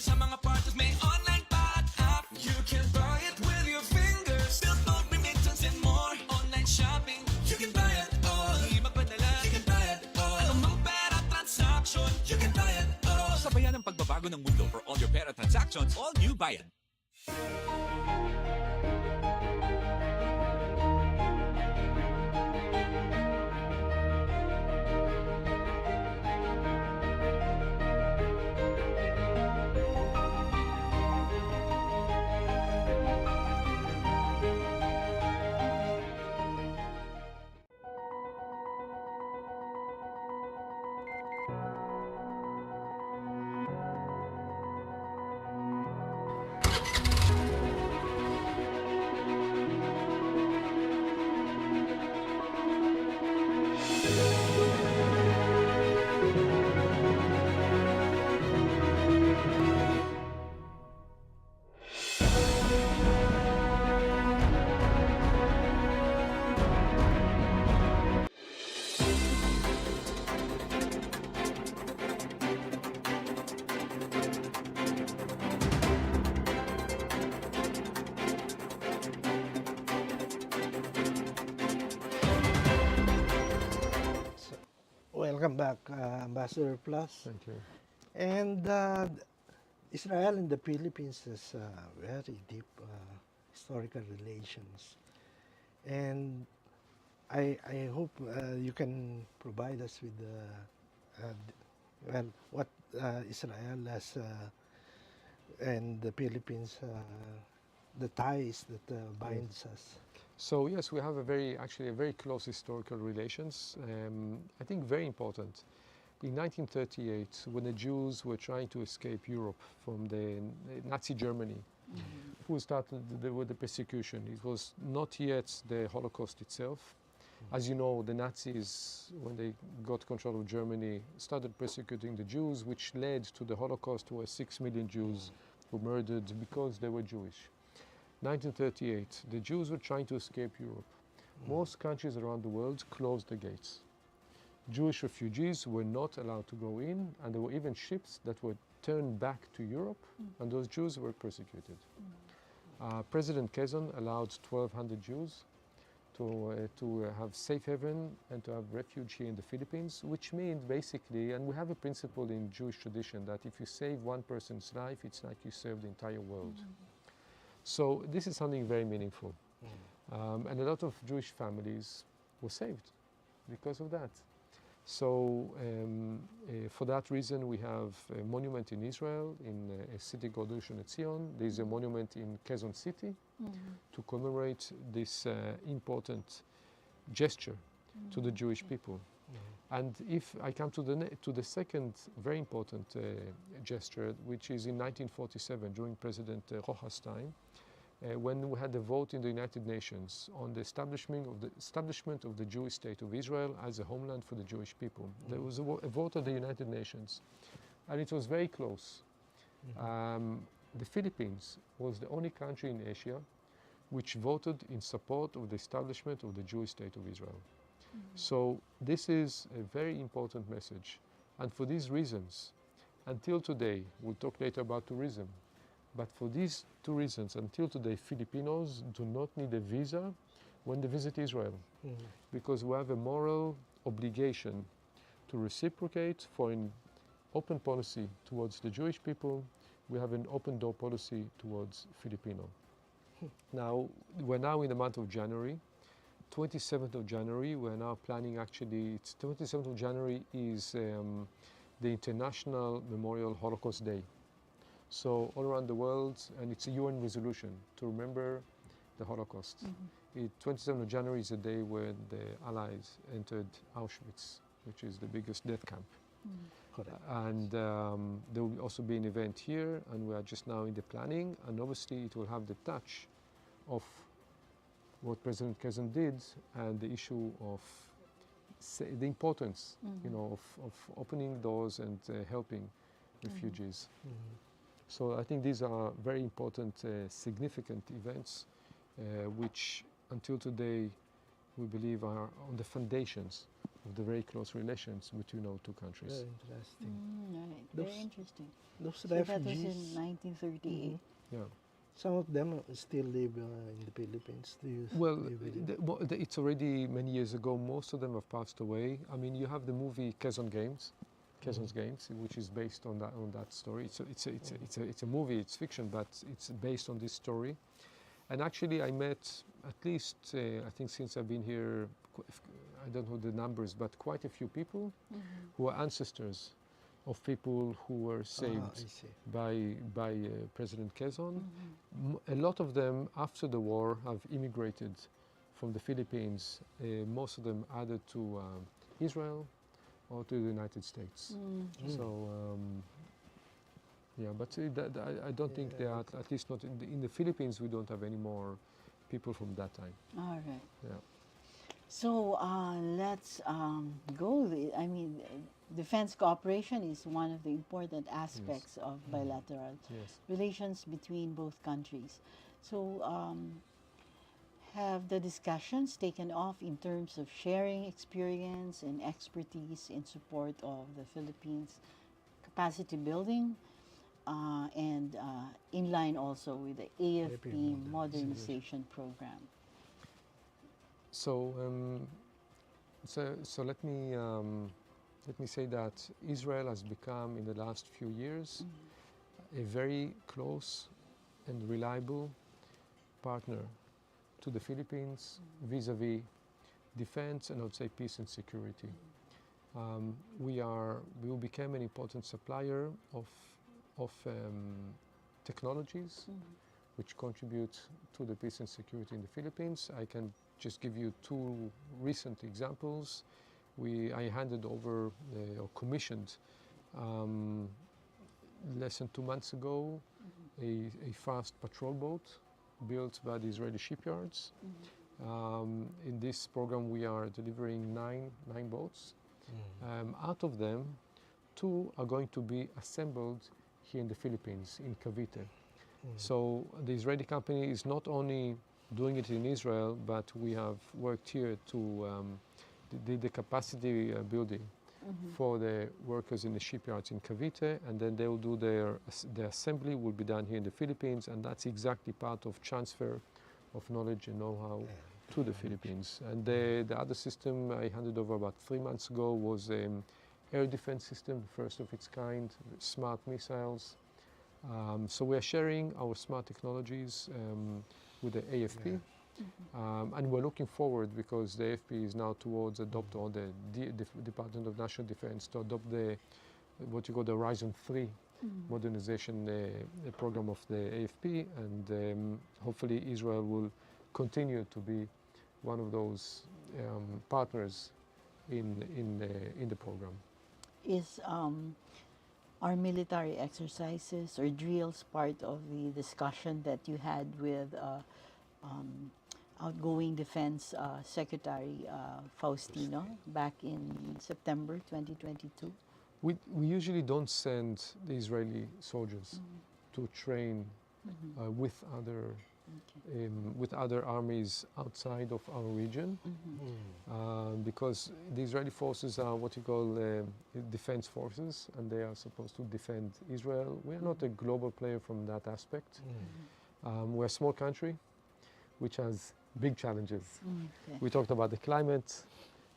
Pati sa mga parties may online pa at app. You can buy it with your fingers. Still note remittance and more. Online shopping, you can buy it all. Di magpadala, you can buy it all. Anumang pera transaction, you can buy it all. Sabayan ang pagbabago ng mundo for all your pera transactions, all new Bayan. Welcome back, Ambassador Fluss. Thank you. And Israel and the Philippines has very deep historical relations. And I hope you can provide us with what Israel has and the Philippines, the ties that binds us. So yes, we have actually a very close historical relations. I think very important. In 1938, when the Jews were trying to escape Europe from the Nazi Germany, who started with the persecution, it was not yet the Holocaust itself. As you know, the Nazis, when they got control of Germany, started persecuting the Jews, which led to the Holocaust, where 6 million Jews were murdered because they were Jewish. 1938, the Jews were trying to escape Europe. Most countries around the world closed the gates. Jewish refugees were not allowed to go in, and there were even ships that were turned back to Europe, and those Jews were persecuted. President Quezon allowed 1,200 Jews to have safe haven and to have refuge here in the Philippines, which means basically, and we have a principle in Jewish tradition that if you save one person's life, it's like you saved the entire world. So this is something very meaningful. And a lot of Jewish families were saved because of that. So for that reason, we have a monument in Israel, in a city called Rishon LeZion. There's a monument in Quezon City to commemorate this important gesture to the Jewish people. And if I come to the second very important gesture, which is in 1947, during President Rojas' time, when we had a vote in the United Nations on the establishment of the Jewish state of Israel as a homeland for the Jewish people. There was a vote at the United Nations, and it was very close. The Philippines was the only country in Asia which voted in support of the establishment of the Jewish state of Israel. So this is a very important message. And for these reasons, until today, we'll talk later about tourism, but for these two reasons, until today, Filipinos do not need a visa when they visit Israel, because we have a moral obligation to reciprocate for an open policy towards the Jewish people. We have an open door policy towards Filipino. Now, we're now in the month of January. 27th of January, we're now planning, actually, it's 27th of January is the International Memorial Holocaust Day. So all around the world, and it's a UN resolution to remember the Holocaust. 27th of January is a day when the Allies entered Auschwitz, which is the biggest death camp. And there will also be an event here, and we are just now in the planning, and obviously it will have the touch of what President Quezon did and the issue of the importance, you know, of opening doors and helping refugees. So I think these are very important, significant events, which until today we believe are on the foundations of the very close relations between our two countries. Very interesting. Right. Those- Very interesting. Those So that was refugees, in 1938. Yeah. some of them still live in the Philippines. Do you Well, live with it? it's already many years ago. Most of them have passed away. I mean, you have the movie Quezon's Games, which is based on that story. It's a movie. It's fiction, but it's based on this story. And actually, I met at least I think since I've been here, I don't know the numbers, but quite a few people who are ancestors of people who were saved by President Quezon. A lot of them after the war have immigrated from the Philippines, most of them either to Israel or to the United States. So yeah, but I don't think they are, at least not in the Philippines, we don't have any more people from that time. All right. Yeah. So let's go. I mean, defense cooperation is one of the important aspects of bilateral relations between both countries. So have the discussions taken off in terms of sharing experience and expertise in support of the Philippines capacity building and in line also with the AFP modernization program? So, so let me say that Israel has become, in the last few years, a very close and reliable partner to the Philippines vis-a-vis defense and I would say peace and security. We became an important supplier of technologies which contribute to the peace and security in the Philippines. I can just give you two recent examples. I handed over or commissioned less than 2 months ago a fast patrol boat built by the Israeli shipyards. In this program we are delivering nine boats. Out of them, 2 are going to be assembled here in the Philippines, in Cavite. So the Israeli company is not only doing it in Israel, but we have worked here to the capacity building for the workers in the shipyards in Cavite, and then they will do their assembly will be done here in the Philippines, and that's exactly part of transfer of knowledge and know-how to the Philippines. And the other system I handed over about 3 months ago was air defense system, first of its kind, smart missiles. So we are sharing our smart technologies with the AFP. And we're looking forward because the AFP is now towards adopt, or the Department of National Defense to adopt what you call the Horizon 3 modernization program of the AFP, and hopefully Israel will continue to be one of those partners in the program. Is our military exercises or drills part of the discussion that you had with outgoing Defense Secretary Faustino back in September 2022? We usually don't send the Israeli soldiers to train with other armies outside of our region because the Israeli forces are what you call defense forces, and they are supposed to defend Israel. We are not a global player from that aspect. We're a small country which has big challenges. We talked about the climate,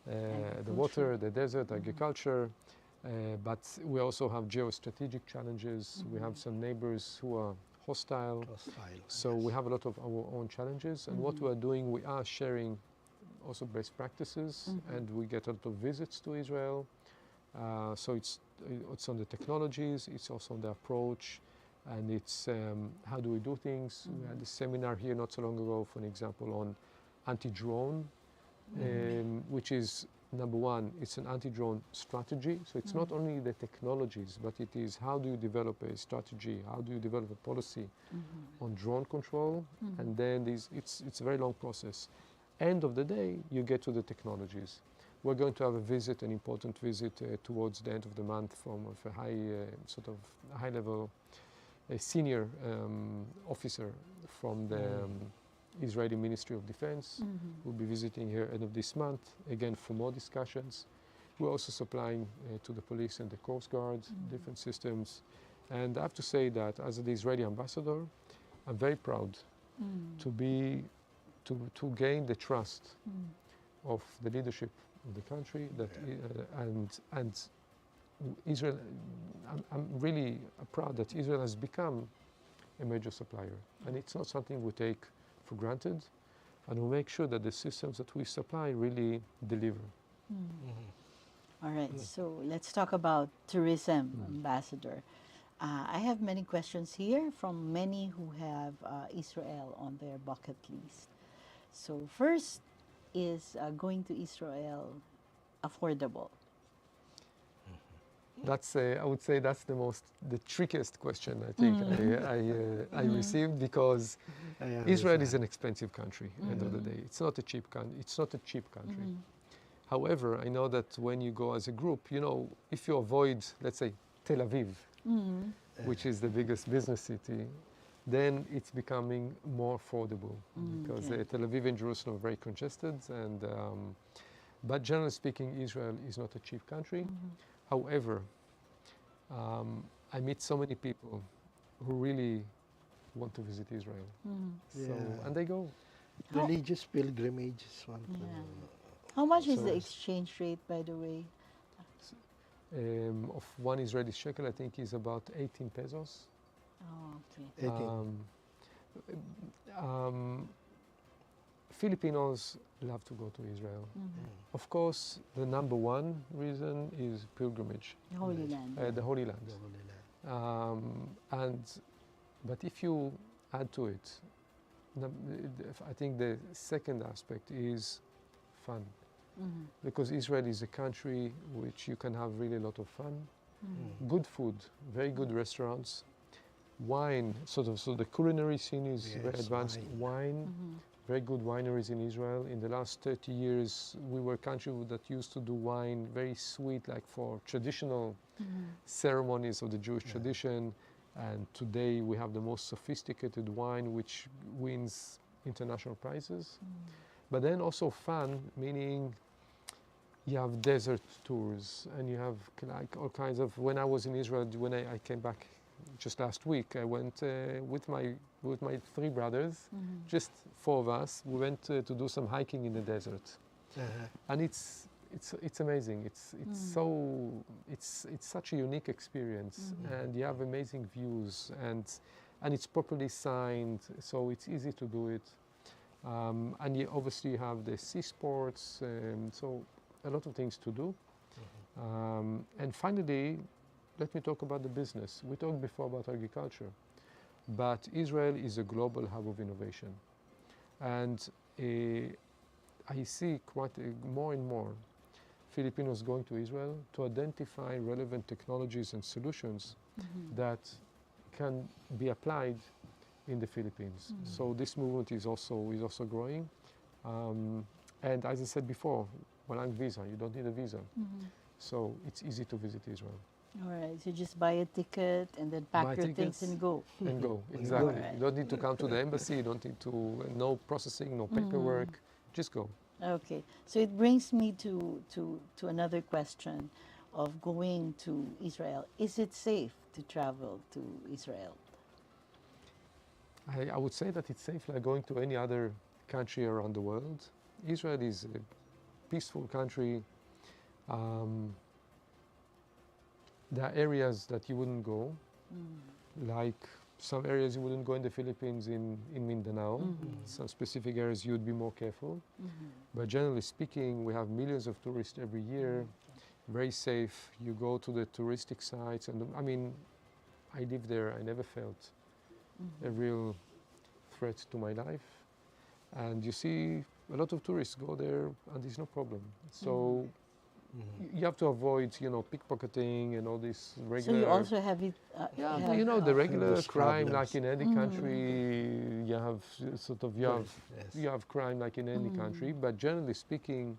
the water, the desert, agriculture, but we also have geostrategic challenges. We have some neighbors who are hostile. So we have a lot of our own challenges, and what we are doing, we are sharing also best practices, and we get a lot of visits to Israel. So it's on the technologies, it's also on the approach, and it's how do we do things. We had a seminar here not so long ago, for an example, on anti-drone, which is number one, it's an anti-drone strategy. So it's not only the technologies, but it is how do you develop a strategy, how do you develop a policy on drone control, and then it's a very long process. End of the day, you get to the technologies. We're going to have a visit, an important visit towards the end of the month from a high-level, a senior officer from the Israeli Ministry of Defense will be visiting here end of this month, again for more discussions. We're also supplying to the police and the Coast Guard, different systems. And I have to say that as the Israeli ambassador, I'm very proud to gain the trust of the leadership of the country that and Israel. I'm really proud that Israel has become a major supplier, and it's not something we take for granted, and we make sure that the systems that we supply really deliver. All right, so let's talk about tourism, Ambassador. I have many questions here from many who have Israel on their bucket list. So first, is going to Israel affordable? That's I would say that's the trickiest question I think I received, because Israel is an expensive country. End of the day, it's not a cheap country. However, I know that when you go as a group, you know, if you avoid, let's say, Tel Aviv, which is the biggest business city, then it's becoming more affordable, because Tel Aviv and Jerusalem are very congested. And but generally speaking, Israel is not a cheap country. However, I meet so many people who really want to visit Israel, and they go. Religious pilgrimage is one thing. How much is the exchange rate, by the way? Of one Israeli shekel, I think, is about 18 pesos. Oh, okay. Filipinos love to go to Israel. Of course, the number one reason is pilgrimage. The Holy Land. The Holy Land. But if you add to it, I think the second aspect is fun. Because Israel is a country which you can have really a lot of fun, good food, very good restaurants, wine, so the culinary scene is very advanced. Wine, very good wineries in Israel. In the last 30 years, we were a country that used to do wine very sweet, like for traditional ceremonies of the Jewish tradition. And today we have the most sophisticated wine, which wins international prizes. But then also fun, meaning you have desert tours, and you have like all kinds of. When I was in Israel, when I came back just last week, I went with my 3 brothers, just 4 of us. We went to do some hiking in the desert, and it's amazing. It's such a unique experience, and you have amazing views, and it's properly signed, so it's easy to do it. And you obviously have the sea sports, so a lot of things to do. And finally, let me talk about the business. We talked before about agriculture, but Israel is a global hub of innovation. And I see more and more Filipinos going to Israel to identify relevant technologies and solutions that can be applied in the Philippines. So this movement is also growing. And as I said before, walang visa, you don't need a visa. So it's easy to visit Israel. All right, so just buy a ticket and then pack your things and go. And go, exactly. You don't need to come to the embassy, you don't need to, no processing, no paperwork, just go. Okay, so it brings me to another question of going to Israel. Is it safe to travel to Israel? I would say that it's safe like going to any other country around the world. Israel is a peaceful country. There are areas that you wouldn't go, like some areas you wouldn't go in the Philippines in Mindanao. Some specific areas you would be more careful. But generally speaking, we have millions of tourists every year, very safe. You go to the touristic sites, and I mean, I live there, I never felt a real threat to my life. And you see a lot of tourists go there and there's no problem. So you have to avoid, pickpocketing and all this regular... So you also have it... the regular crime like in any country, you have crime like in any country. But generally speaking,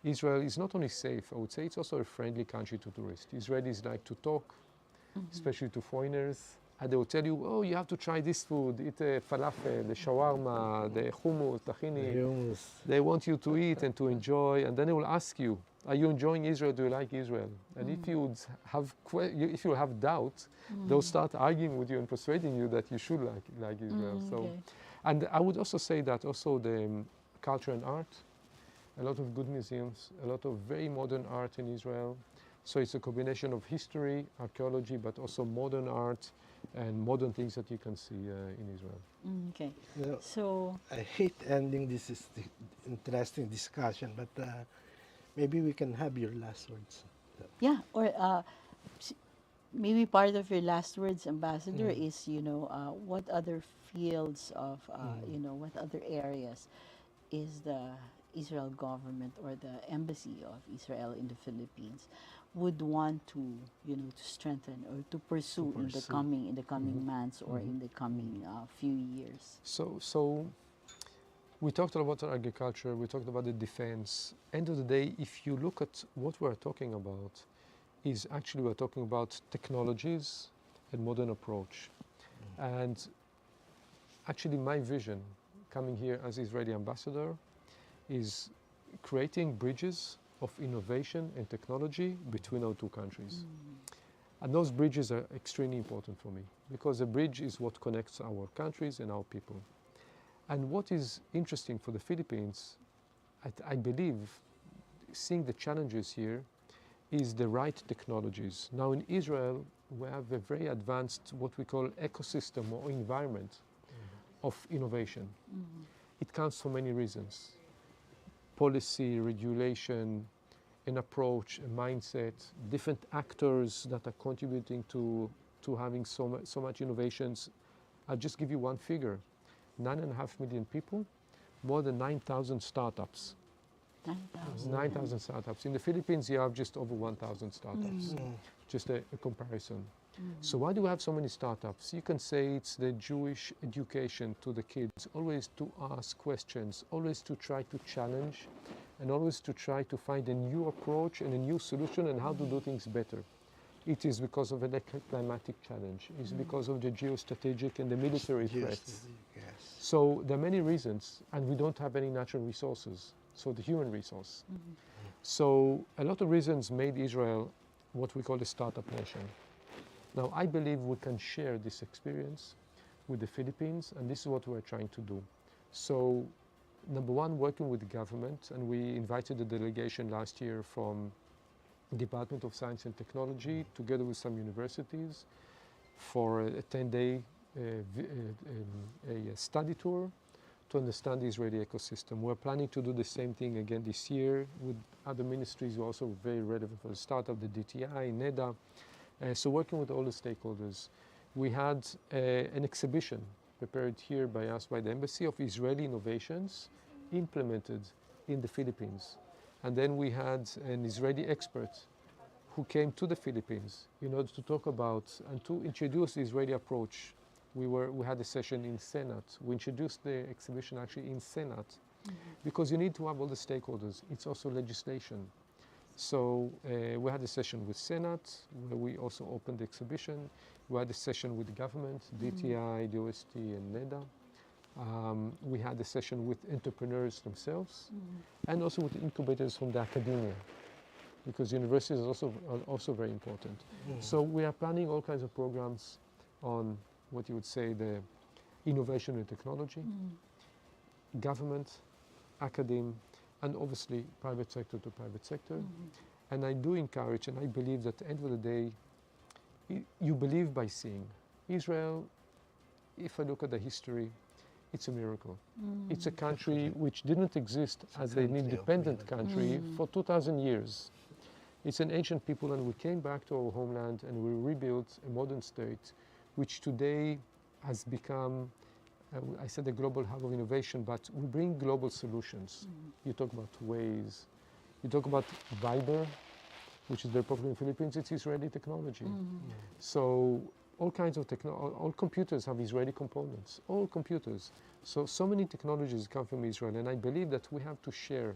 Israel is not only safe, I would say it's also a friendly country to tourists. Israelis like to talk, especially to foreigners. And they will tell you, oh, you have to try this food, eat falafel, the shawarma, the hummus, tahini. They want you to eat and to enjoy, and then they will ask you, Are you enjoying Israel? Do you like Israel? And if you would have if you have doubt, they'll start arguing with you and persuading you that you should like Israel. So, Okay. and I would also say that also the culture and art, a lot of good museums, a lot of very modern art in Israel. So it's a combination of history, archaeology, but also modern art and modern things that you can see in Israel. Okay. You know, So, I hate ending this interesting discussion, but maybe we can have your last words. yeah, or maybe part of your last words, Ambassador, is, what other fields of, what other areas is the Israel government or the embassy of Israel in the Philippines would want to, to strengthen or to pursue, in the coming months or in the coming few years. So we talked about agriculture, we talked about the defense. End of the day, if you look at what we're talking about, is actually we're talking about technologies and modern approach. And actually my vision coming here as Israeli ambassador is creating bridges of innovation and technology between our two countries. And those bridges are extremely important for me because a bridge is what connects our countries and our people. And what is interesting for the Philippines, I believe, seeing the challenges here, is the right technologies. Now in Israel, we have a very advanced, what we call ecosystem or environment of innovation. It comes for many reasons. Policy, regulation, an approach, a mindset, different actors that are contributing to having so much innovations. I'll just give you one figure. 9.5 million people, more than 9,000 startups. 9,000 startups. In the Philippines, you have just over 1,000 startups. Just a comparison. So why do we have so many startups? You can say it's the Jewish education to the kids, always to ask questions, always to try to challenge, and always to try to find a new approach and a new solution and how to do things better. It is because of a climatic challenge. It's because of the geostrategic and the military threats. So there are many reasons, and we don't have any natural resources, so the human resource. So a lot of reasons made Israel what we call a startup nation. Now, I believe we can share this experience with the Philippines, and this is what we're trying to do. So, number one, working with the government, and we invited a delegation last year from Department of Science and Technology, together with some universities, for a 10-day study tour to understand the Israeli ecosystem. We're planning to do the same thing again this year with other ministries who are also very relevant for the startup, the DTI, NEDA. So working with all the stakeholders. We had an exhibition prepared here by us, by the Embassy, of Israeli innovations implemented in the Philippines. And then we had an Israeli expert who came to the Philippines in order to talk about and to introduce the Israeli approach. We had a session in Senate. We introduced the exhibition actually in Senate because you need to have all the stakeholders. It's also legislation. So we had a session with Senate where we also opened the exhibition. We had a session with the government, DTI, the OST, and NEDA. We had a session with entrepreneurs themselves and also with incubators from the academia, because universities are also very important. So we are planning all kinds of programs on what you would say the innovation and technology, government, academe, and obviously private sector to private sector. And I do encourage, and I believe that at the end of the day, you believe by seeing. Israel, if I look at the history, it's a miracle. It's a country which didn't exist as an independent country for 2,000 years. It's an ancient people, and we came back to our homeland and we rebuilt a modern state, which today has become, I said, a global hub of innovation, but we bring global solutions. You talk about Waze, you talk about Viber, which is very popular in the Philippines, it's Israeli technology. So all kinds of all computers have Israeli components, all computers. So many technologies come from Israel, and I believe that we have to share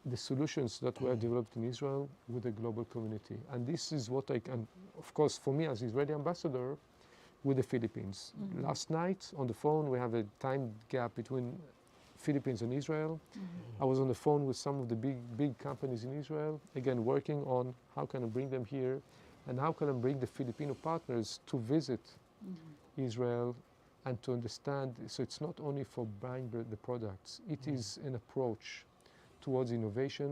the solutions that were developed in Israel with the global community. And this is what I can, of course, for me as Israeli ambassador, with the Philippines. Last night on the phone, we have a time gap between Philippines and Israel. I was on the phone with some of the big companies in Israel, again working on how can I bring them here and how can I bring the Filipino partners to visit Israel and to understand. So it's not only for buying the products, it is an approach towards innovation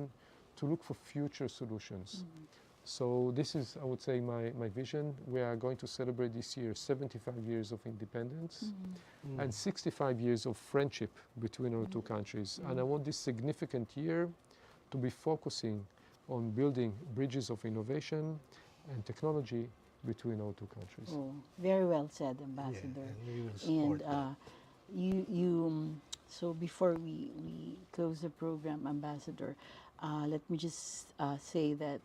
to look for future solutions. So this is, I would say, my vision. We are going to celebrate this year 75 years of independence and 65 years of friendship between our two countries. And I want this significant year to be focusing on building bridges of innovation and technology between our two countries. Oh, very well said, Ambassador. So before we close the program, Ambassador, let me just say that,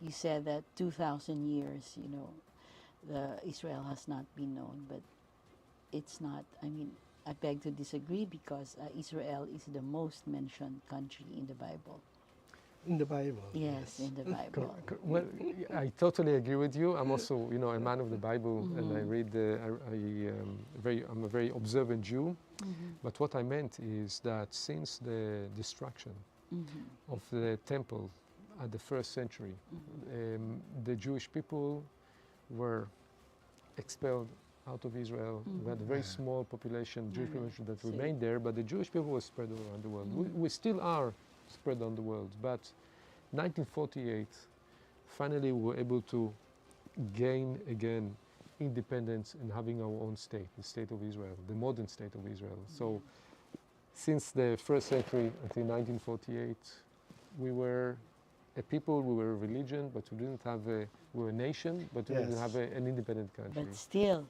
you said that 2,000 years, Israel has not been known, but it's not. I mean, I beg to disagree because Israel is the most mentioned country in the Bible. In the Bible. Yes, in the Bible. Well, I totally agree with you. I'm also, a man of the Bible, and I read. I'm a very observant Jew. But what I meant is that since the destruction of the temple at the 1st century, the Jewish people were expelled out of Israel. We had a very small population, Jewish population that remained there, but the Jewish people were spread all around the world. We still are spread on the world, but 1948, finally we were able to gain again independence and having our own state, the state of Israel, the modern state of Israel. So since the 1st century until 1948, we were a people, we were a religion, but we didn't have we were a nation, but we didn't have an independent country. But still,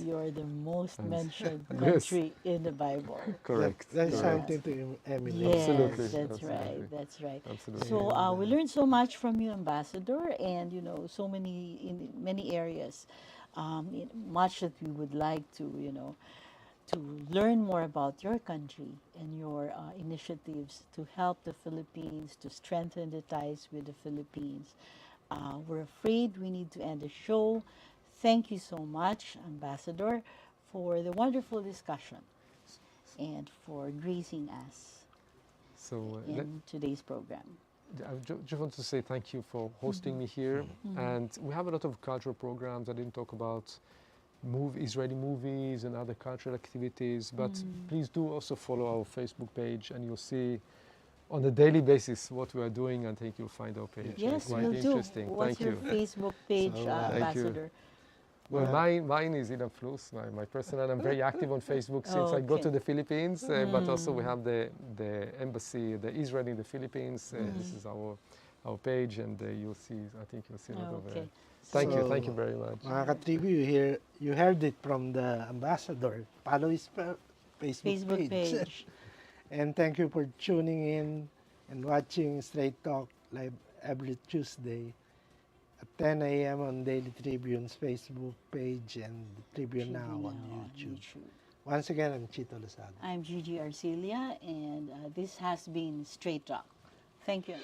you're the most mentioned country in the Bible. Correct. That's something to emulate. Yes, Absolutely. that's right. That's right. Absolutely. So we learned so much from you, Ambassador, and so many in many areas. Much that we would like to to learn more about your country and your initiatives to help the Philippines, to strengthen the ties with the Philippines. We're afraid we need to end the show. Thank you so much, Ambassador, for the wonderful discussion and for gracing us in today's program. I just want to say thank you for hosting me here. And we have a lot of cultural programs. I didn't talk about Israeli movies and other cultural activities, but please do also follow our Facebook page, and you'll see on a daily basis what we are doing. I think you'll find our page. Yes, quite we'll interesting. do. What's Thank your you. Facebook page, Ambassador? Well, mine is Ilan Fluss, my personal. I'm very active on Facebook since I got to the Philippines, but also we have the embassy, the Israel in the Philippines. This is our page, and you'll see. I think you'll see a lot of. Thank you very much. Mga ka-tribu, you heard it from the ambassador. Follow his Facebook page. And thank you for tuning in and watching Straight Talk live every Tuesday at 10 a.m. on Daily Tribune's Facebook page and Tribune Now on YouTube. Once again, I'm Chito Lozada. I'm Gigie Arcilla, and this has been Straight Talk. Thank you.